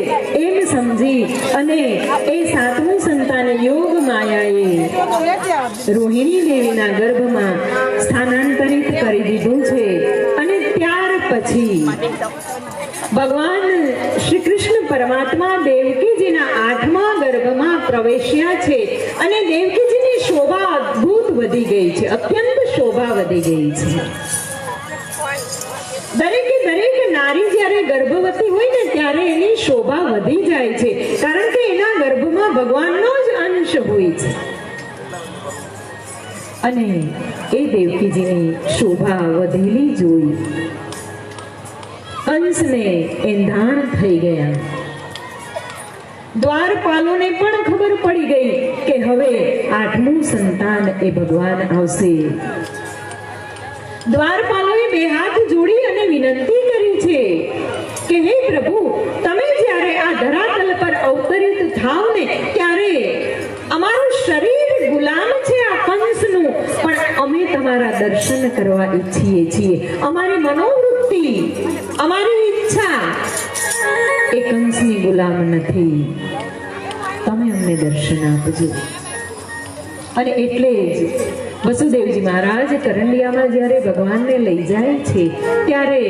એમ સમજી અને એ સાતમું સંતાન યોગ માયાએ રોહિણી દેવીના ગર્ભમાં સ્થાનાંતરિત કરી દીધું છે અને ત્યાર પછી ભગવાન શ્રી કૃષ્ણ પરમાત્મા દેવકીજીના આઠમા ગર્ભમાં પ્રવેશ્યા છે અને દેવકીજીની શોભા અદ્ભુત વધી ગઈ છે, અત્યંત શોભા વધી ગઈ છે. દરેક નારી જ્યારે ગર્ભવતી હોય ને ત્યારે એની શોભા વધી જાય છે, કારણ કે એના ગર્ભમાં ભગવાનનો જ અંશ હોય છે. અને એ દેવકીજીની શોભા વધેલી જોઈ કંસને એંધાણ થઈ ગયા. દ્વારપાલોને પણ ખબર પડી ગઈ કે હવે આઠમું સંતાન એ ભગવાન આવશે. દ્વારપાલોએ બે હાથ જોડી અને વિનંતી કરી છે કે હે પ્રભુ, તમે જ્યારે આ ધરાતલ પર અવતરિત થાવ ને ત્યારે અમારું શરીર ગુલામ છે આ કંસનું, પણ અમે તમારા દર્શન કરવા ઈચ્છીએ છીએ. અમારી મનોવૃત્તિ, અમારી ઈચ્છા એ કંસની ગુલામ નથી. તમે અમને દર્શન આપજો. અને એટલે જ વસુદેવજી મહારાજ કરંડિયામાં જ્યારે ભગવાનને લઈ જાય છે ત્યારે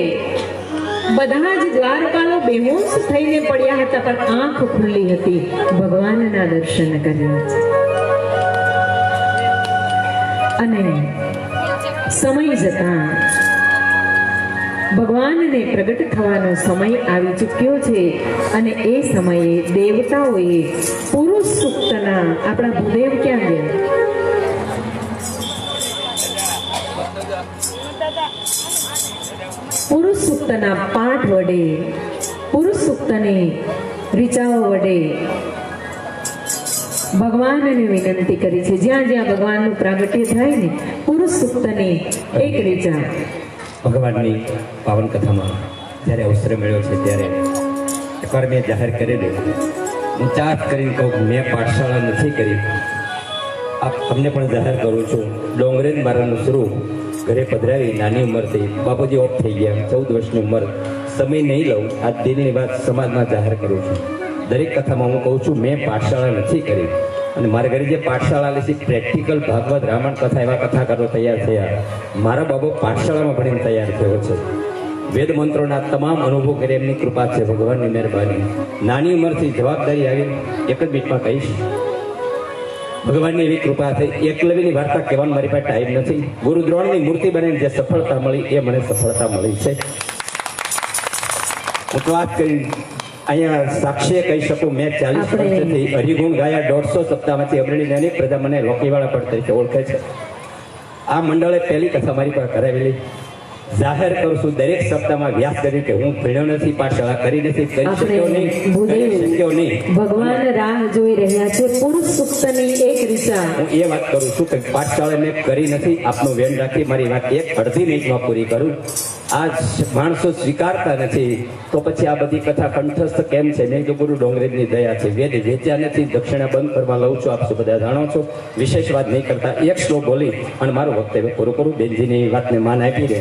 બધા જ દ્વારપાલો બેહોશ થઈને પડ્યા હતા, પણ આંખ ખુલ્લી હતી. ભગવાનના દર્શન કર્યા છે. અને સમય જતા ભગવાનને પ્રગટ થવાનો સમય આવી ચૂક્યો છે અને એ સમયે દેવતાઓએ પુરુષ સૂક્તના, આપણા ભૂદેવ ક્યાં ગયા? પુરુષ સૂક્તના પાઠ વડે, પુરુષ સૂક્તની રીચાઓ વડે ભગવાનને વિનંતી કરી છે. જ્યાં જ્યાં ભગવાનનું પ્રાગટ્ય થાય ને, પુરુષ સૂક્તની એક રીચા ભગવાનની પાવન કથામાં જ્યારે અવસર મળ્યો છે ત્યારે એકવાર મેં જાહેર કરેલું, હું ચાટ કરીને કહું, મેં પાઠશાળા નથી કરી. આપ તમને પણ જાહેર કરું છું, ડોંગરેજ મારાનું સ્વરૂપ ઘરે પધરાવી નાની ઉંમરથી બાપુજી ઓફ થઈ ગયા, 14 વર્ષની ઉંમર. સમય નહીં લઉં, આ દિલની વાત સમાજમાં જાહેર કરું છું. દરેક કથામાં હું કહું છું, મેં પાઠશાળા નથી કરી. અને મારા ઘરે જે પાઠશાળા લે છે, પ્રેક્ટિકલ ભાગવત રામાયણ કથા એવા કથાકારો તૈયાર થયા. મારા બાબો પાઠશાળામાં ભણીને તૈયાર થયો છે. વેદ મંત્રોના તમામ અનુભવ કરી એમની કૃપા છે, ભગવાનની મહેરબાની. નાની ઉંમરથી જવાબદારી આવી, એક જ મિનિટમાં કહીશ. ભગવાનની એવી કૃપા થઈ. એકલવ્યની વાર્તા કહેવાનો મારી પાસે ટાઈમ નથી. ગુરુ દ્રોણની મૂર્તિ બનીને જે સફળતા મળી એ મને સફળતા મળી છે. હું તો વાત કરી અહીંયા સાક્ષીએ કહી શકું, મેં 40 વર્ષથી હરિગુણ ગાયા. 150 સપ્તાહમાંથી અગ્રણી અનેક પ્રજા મને લોકીવાળા પણ તરીકે ઓળખે છે. આ મંડળે પહેલી કથા મારી પાસે કરાવેલી. જાહેર કરું છું, દરેક સપ્તાહમાં વ્યાસ કરી કે હું ભણ્યો નથી, પાઠશાળા કરી નથી, કરી શક્યો નહીં. ભગવાન રાહ જોઈ રહ્યા છે પુરુષ સૂક્તની એક રીચા. હું એ વાત કરું છું કે પાઠશાળા મેં કરી નથી. આપનું વેન રાખી મારી વાત એક અડધી મિનિટમાં પૂરી કરું. આ માણસો સ્વીકારતા નથી તો પછી આ બધી કથા કંઠસ્થ કેમ છે? નહીં તો ગુરુ ડોંગરેજની દયા છે. વેદ વેચ્યા નથી, દક્ષિણા બંધ કરવા લઉં છું, આપ બધા જાણો છો. વિશેષ વાત નહીં કરતા એક શ્લોક બોલી અને મારું વક્તવ્ય પૂરું કરું. બેનજીની વાતને માન આપી દે.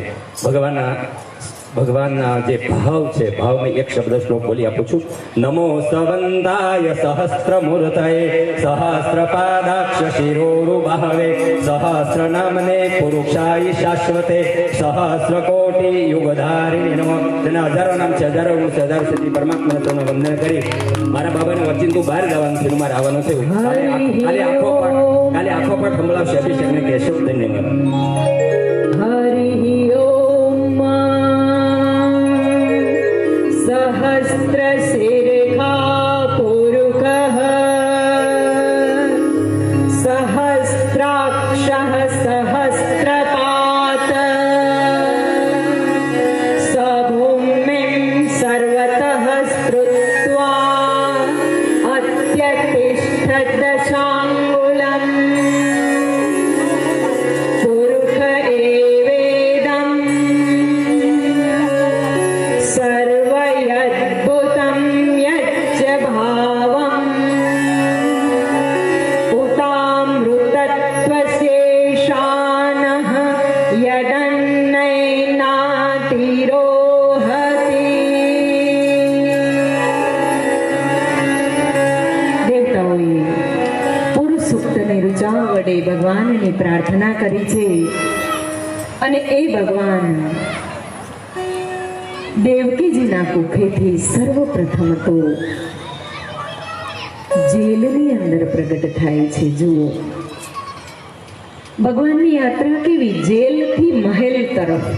ભગવાનના જે ભાવ છે, ભાવમાં એક શબ્દ શ્લોક બોલી આપું છું. નમો સવંદાય સહસ્ત્રમૂર્તયે સહસ્રપાદાક્ષ શિરોરુબાહવે સહસ્ર નામને પુરુષાય શાશ્વતે સહસ્ર કોટી યુગધારિણી નમઃ. તેના હજારો નામ છે, હજારો હું છે, હજારો સુધી પરમાત્મા તમને વંદન કરી મારા બાબાને વચ્ચે તું બહાર જવાનું છે, મારે આવવાનું છે. કાલે આખો પાઠ સંભળાવશે, અભિષેકને કહેશો. ધન્યવાદ. હરિ ઓમ સહસ્ર શિરખા પુરુષ સહસ્રાક્ષ સહસ્રપાત સભૂમિં સર્વતઃ સ્તૃત્વા અત્યતિષ્ઠત દશાંગુલમ પુરુષ એવેદમ સર્વયદ્ભુતં યચ્ચ ભાવં ઉતામૃતત્વશેષાનઃ વડે ભગવાનની પ્રાર્થના કરી છે અને એ ભગવાન દેવકીજીના કુખેથી સર્વપ્રથમ તો જેલની અંદર પ્રગટ થાય છે. જુઓ ભગવાનની યાત્રા કેવી, જેલથી મહેલ તરફ.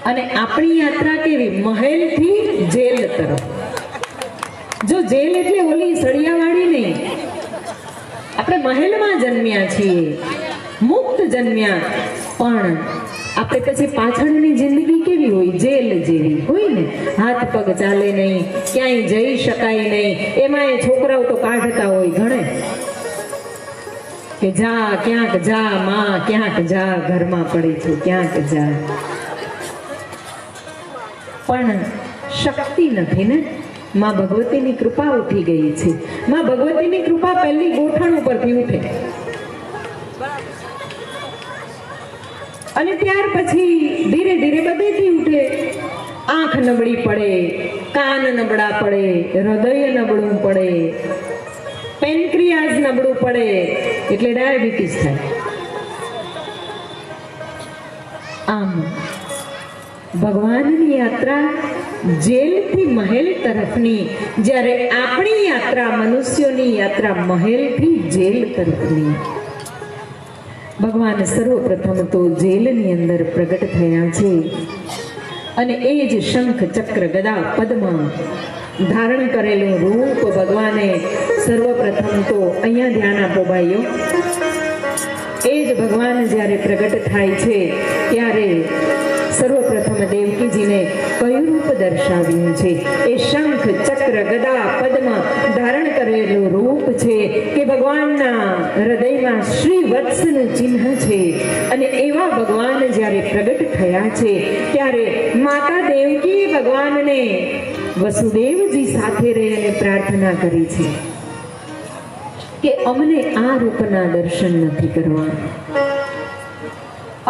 અને આપણી યાત્રા કેવી, મહેલથી જેલ તરફ. જો જેલ એટલે ઓલી સળિયાવાળી નહીં, આપણે મહેલમાં જન્મ્યા છીએ, મુક્ત જન્મ્યા, પણ આપણે પછી પાછળની જિંદગી કેવી હોય, જેલ જેવી હોય ને. હાથ પગ ચાલે નહીં, ક્યાંય જઈ શકાય નહીં. એમાં છોકરાઓ તો કાઢતા હોય ઘણે કે જા ક્યાંક જા માં, ક્યાંક જા ઘરમાં પડી છું, ક્યાંક જા. પણ શક્તિ નથી ને. માં ભગવતીની કૃપા ઉઠી ગઈ છે. માં ભગવતીની કૃપા પહેલી ગોઠણ ઉપરથી ઉઠે અને ત્યાર પછી ધીરે ધીરે બધેથી ઉઠે. આંખ નબળી પડે, કાન નબળા પડે, હૃદય નબળું પડે, પેનક્રિયાસ નબળું પડે એટલે ડાયાબિટીસ થાય. આમ ભગવાનની યાત્રા જેલથી મહેલ તરફની, જ્યારે આપણી યાત્રા, મનુષ્યોની યાત્રા મહેલથી જેલ તરફની. ભગવાન સર્વપ્રથમ તો જેલની અંદર પ્રગટ થયા છે અને એ જ શંખ ચક્ર ગદા પદ્મ ધારણ કરેલું રૂપ ભગવાને સર્વપ્રથમ તો અહીંયા ધ્યાન આપો ભાઈઓ. એ જ ભગવાન જ્યારે પ્રગટ થાય છે ત્યારે સર્વપ્રથમ દેવકીજીને કયું રૂપ દર્શાવ્યું છે? એ શંખ ચક્ર ગદા પદ્મ ધારણ કરેલું રૂપ છે કે ભગવાનના હૃદયમાં શ્રી વત્સનું ચિહ્ન છે. અને એવા ભગવાન જ્યારે પ્રગટ થયા છે ત્યારે માતા દેવકી ભગવાનને વસુદેવજી સાથે રહીને પ્રાર્થના કરી છે કે અમને આ રૂપના દર્શન નથી કરવા,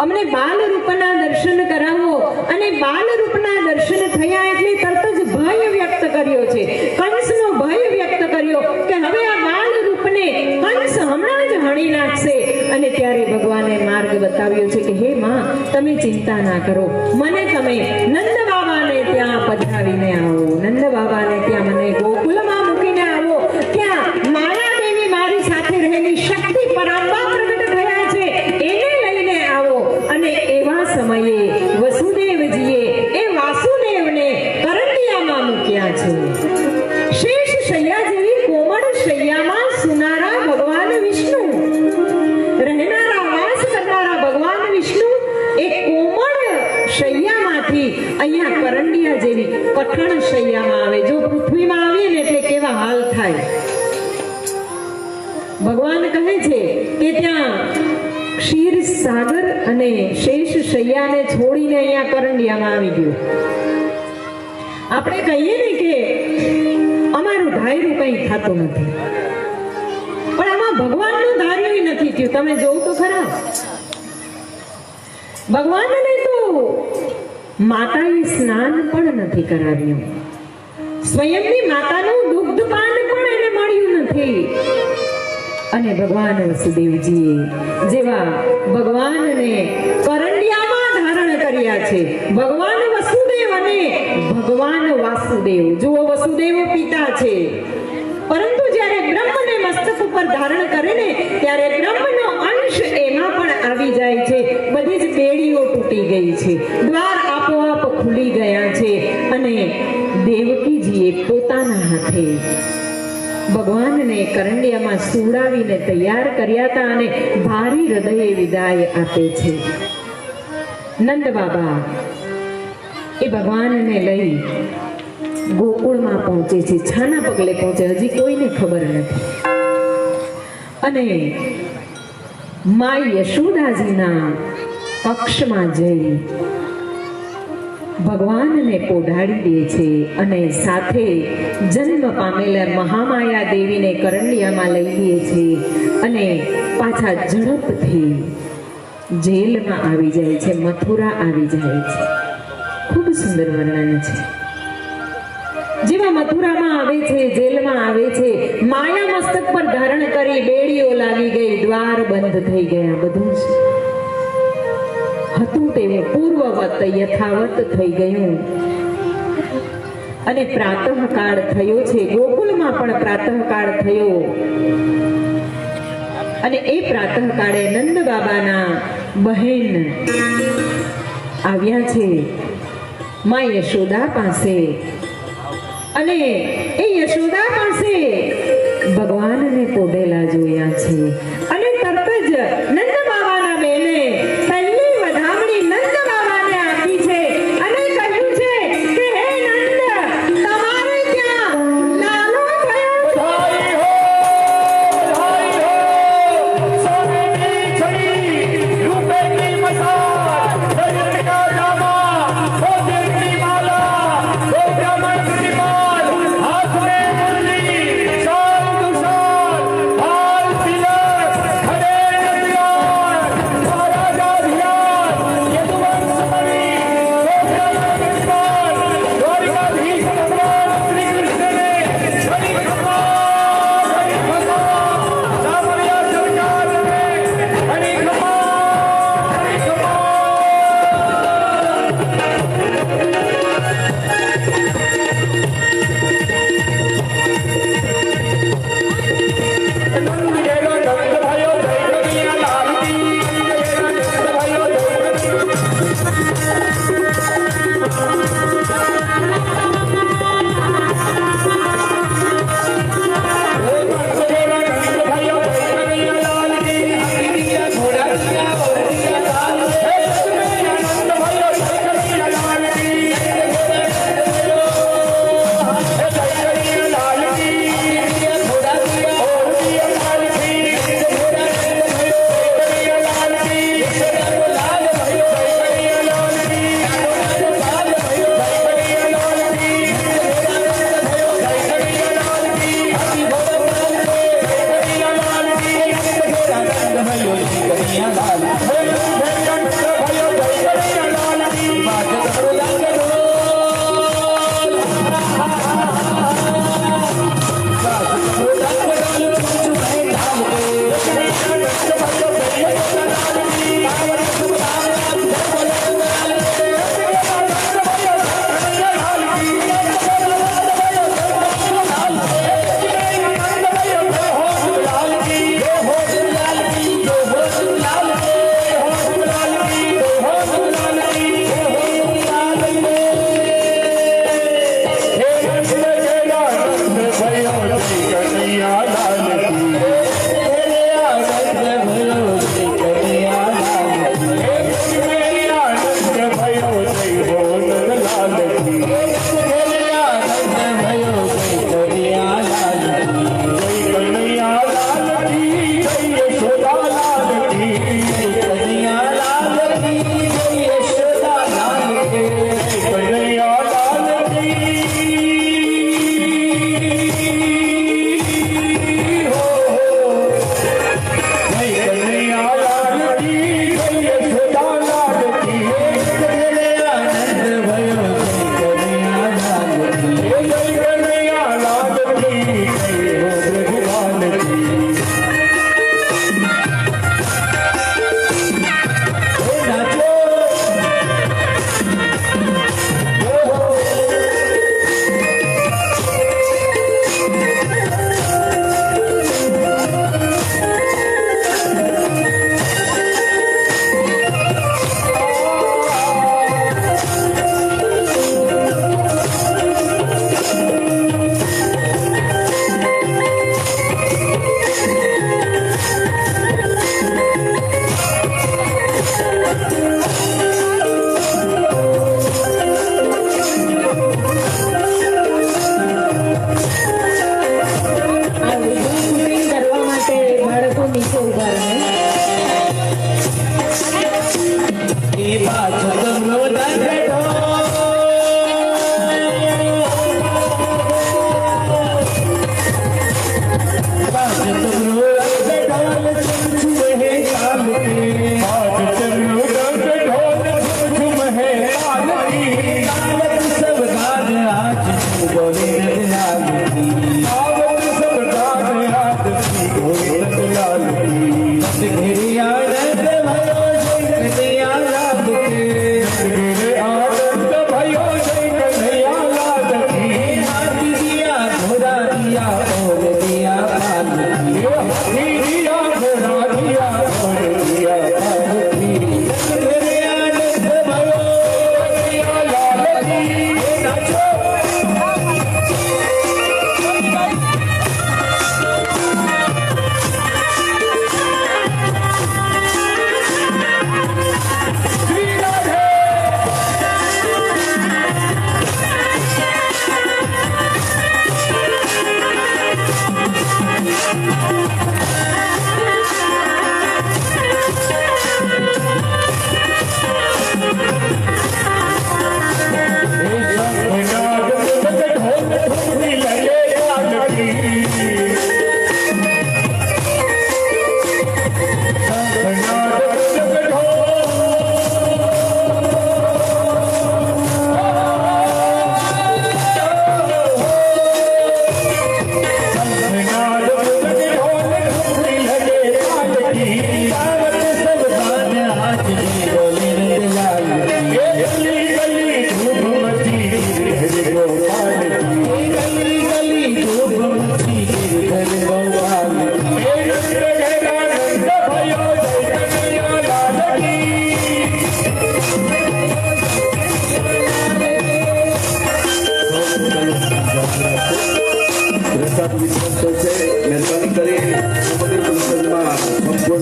અમને બાલ રૂપના દર્શન કરાવો. અને બાલ રૂપના દર્શન થયા એટલે તરત જ ભય વ્યક્ત કર્યો છે, કંસનો ભય વ્યક્ત કર્યો કે હવે આ બાલ રૂપને કંસ હમણાં જ હણી નાખશે. અને ત્યારે ભગવાને માર્ગ બતાવ્યો છે કે હે માં, તમે ચિંતા ના કરો, મને તમે નંદ બાબાને ત્યાં પધરાવીને આવો, નંદ બાબાને ત્યાં મને ગોકુલમાં મૂકીને આવો. ત્યાં માયા દેવી મારી સાથે રહેલી શક્તિ પરાંબા પ્રગટ થયા છે, એને લઈને આવો. અને એવા સમયે વસુદેવજીએ એ વાસુદેવને કરંડિયામાં મૂક્યા છે. શેષ શૈયા જેવી કોમળ શૈયામાં સુનારા ભગવાન વિષ્ણુ, રહેનારા વાસ કરનારા ભગવાન વિષ્ણુ એ કોમળ શૈયામાંથી અહીંયા કરંડિયા જેવી કઠણ શૈયામાં આવે. જો પૃથ્વીમાં આવીએ ને એટલે કેવા હાલ થાય. ભગવાન કહે છે કે ત્યાં ક્ષીર સાગર અને શેષ શૈયાને છોડીને અહીંયા કરંડિયામાં આવી ગયું. આપણે કહીએ ને કે અમારું ધાર્યું કંઈ થતું નથી, પણ આમાં ભગવાનનું ધાર્યું નથી થયું. તમે જોવ તો ખરા, ભગવાનને તો માતાએ સ્નાન પણ નથી કરાવ્યું, સ્વયંની માતાનું દુગ્ધપાન પણ એને મળ્યું નથી. અને ભગવાન વસુદેવજીએ જેવા ભગવાનને કરંડિયામાં ધારણ કર્યા છે, ભગવાન વસુદેવ અને ભગવાન વાસુદેવ. જુઓ, વસુદેવ પિતા છે, પરંતુ જ્યારે બ્રહ્મને મસ્તક ઉપર ધારણ કરે ને ત્યારે બ્રહ્મનો અંશ એમાં પણ આવી જાય છે. બધી જ બેડીઓ તૂટી ગઈ છે, દ્વાર આપોઆપ ખુલી ગયા છે. અને દેવકીજીએ પોતાના હાથે ભગવાનને કરંડિયામાં સુવડાવીને તૈયાર કર્યા હતા અને ભારી હૃદયે વિદાય આપે છે. નંદ બાબા એ ભગવાનને લઈ ગોકુળમાં પહોંચે છે, છાના પગલે પહોંચે, હજી કોઈને ખબર નથી. અને મા યશોદાજીના કક્ષમાં જઈ ભગવાનને પોઢાડી દે છે અને સાથે જન્મ પામેલા મહામાયા દેવીને કરંડિયામાં લઈ લે છે અને પાછા ઝડપથી જેલમાં આવી જાય છે, મથુરા આવી જાય છે. ખૂબ સુંદર વર્ણન છે. જેવા મથુરામાં આવે છે, જેલમાં આવે છે, માયા મસ્તક પર ધારણ કરી બેડીઓ લાગી ગઈ, દ્વાર બંધ થઈ ગયા, બધું જ હતું તેવું પૂર્વવત યથાવત થઈ ગયું. અને પ્રાતઃકાળ થયો છે, ગોકુલમાં પણ પ્રાતઃકાળ થયો. અને એ પ્રાતઃકાળે નંદ બાબાના બહેન આવ્યા છે માં યશોદા પાસે. અને એ યશોદા પાસે ભગવાનને પોઢેલા જોયા છે. અને તરત જ નંદ બાબાના બેને પહેલી વધામણી નંદ બાબાને આપી છે અને કહ્યું છે કે હે નંદ, તમારે ત્યાં નાનો થયો છે. बधाई हो सोने की छड़ी रूपे की मसाल दरिद्र का जामा वो दिल की माला वो ब्राह्मण कृपाल हाथ में मुरली शाल दुशाल हाल तिलक खड़े नदियार महाराजा धियान यदुवंश मणि वो ब्राह्मण कृपाल द्वारिकाधीश भगवान श्री कृष्ण ने हरि सामरिया सरकार में हरि खमा Yeah.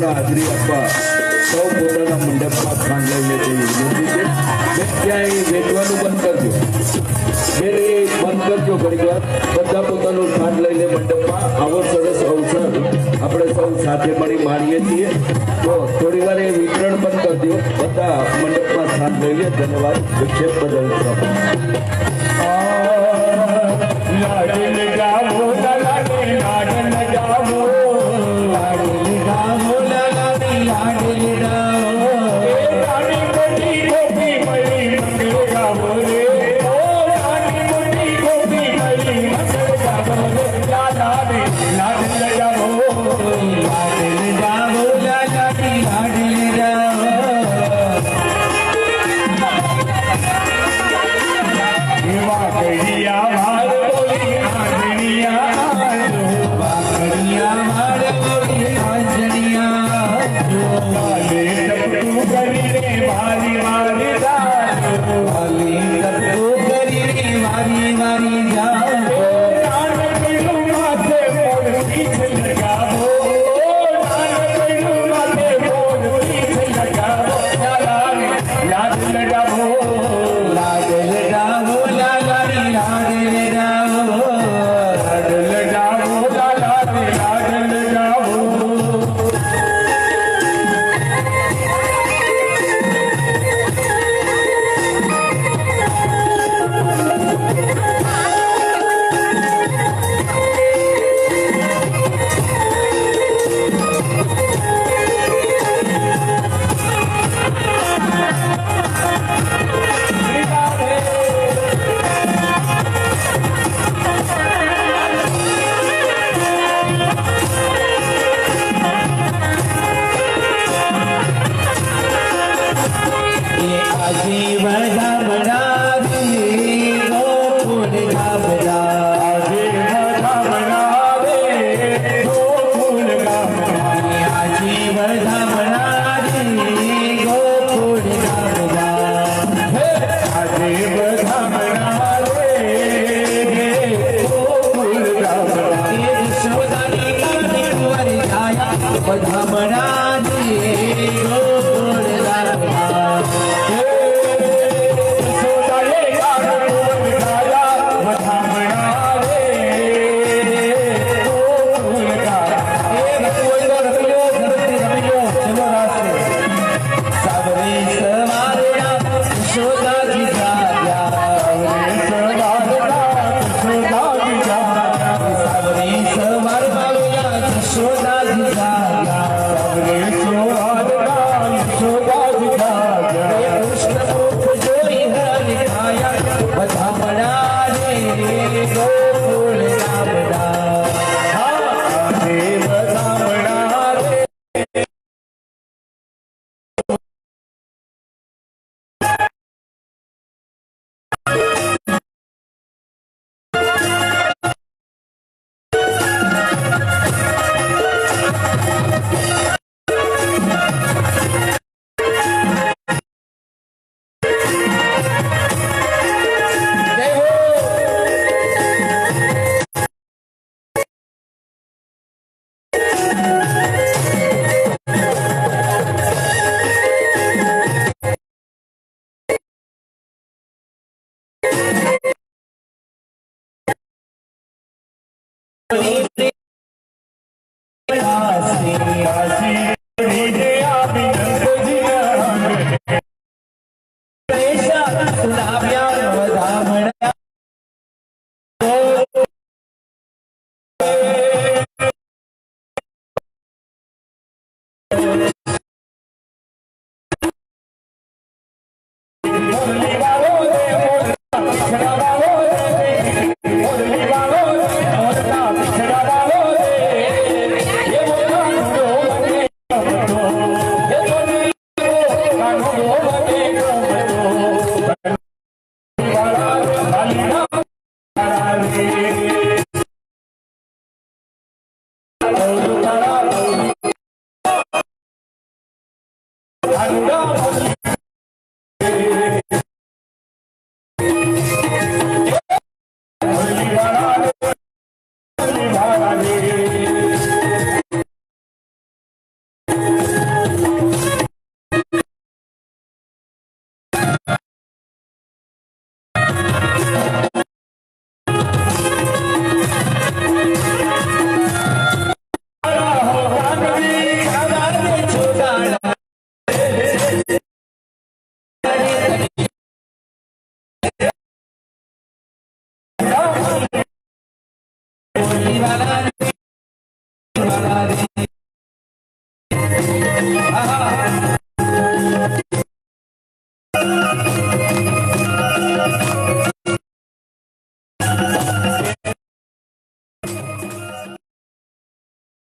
ભક્તોના હાજરી આપવા સૌ પોતાના મંડપમાં સ્થાન લઈને જઈ વિનંતી છે. ક્યાંય વેચવાનું બંધ કરજો, ઘેરે બંધ કરજો ઘણી વાર. બધા પોતાનું સ્થાન લઈને મંડપમાં આવો સરસ અવસર આપણે સૌ સાથે મળી માણીએ છીએ. તો થોડી વાર એ વિતરણ બંધ કરજો, બધા મંડપમાં સ્થાન લઈ લે. ધન્યવાદ. વિક્ષેપ બદલ લાડલ ગાવો લાડલ લાડલ ગાવો લાડલ ગાવો લાડલ લાડલ ગાવો એ રાની મોટી ગોપી મળી મંગળ ગાવો રે ઓ રાની મોટી ગોપી મળી મંગળ ગાવો રે લાડલ લાડલ ગાવો લાડલ ગાવો લાડલ લાડલ ગાવો એવા કડિયા માર બોલી આંજણિયા વાકડિયા માર બોલી આંજણિયા વાલે ટપકું કરીને મારી મારી જાતો વાલે ટપકું કરીને મારી મારી જાતો નાનકડું માથે મોર પીછ લગાવો નાનકડું માથે મોર પીછ લગાવો યાદ લગાવો લાડ લગાવો લાલારી લાડ લગાવો લાડ લગાવો લાલારી લાડ લગાવો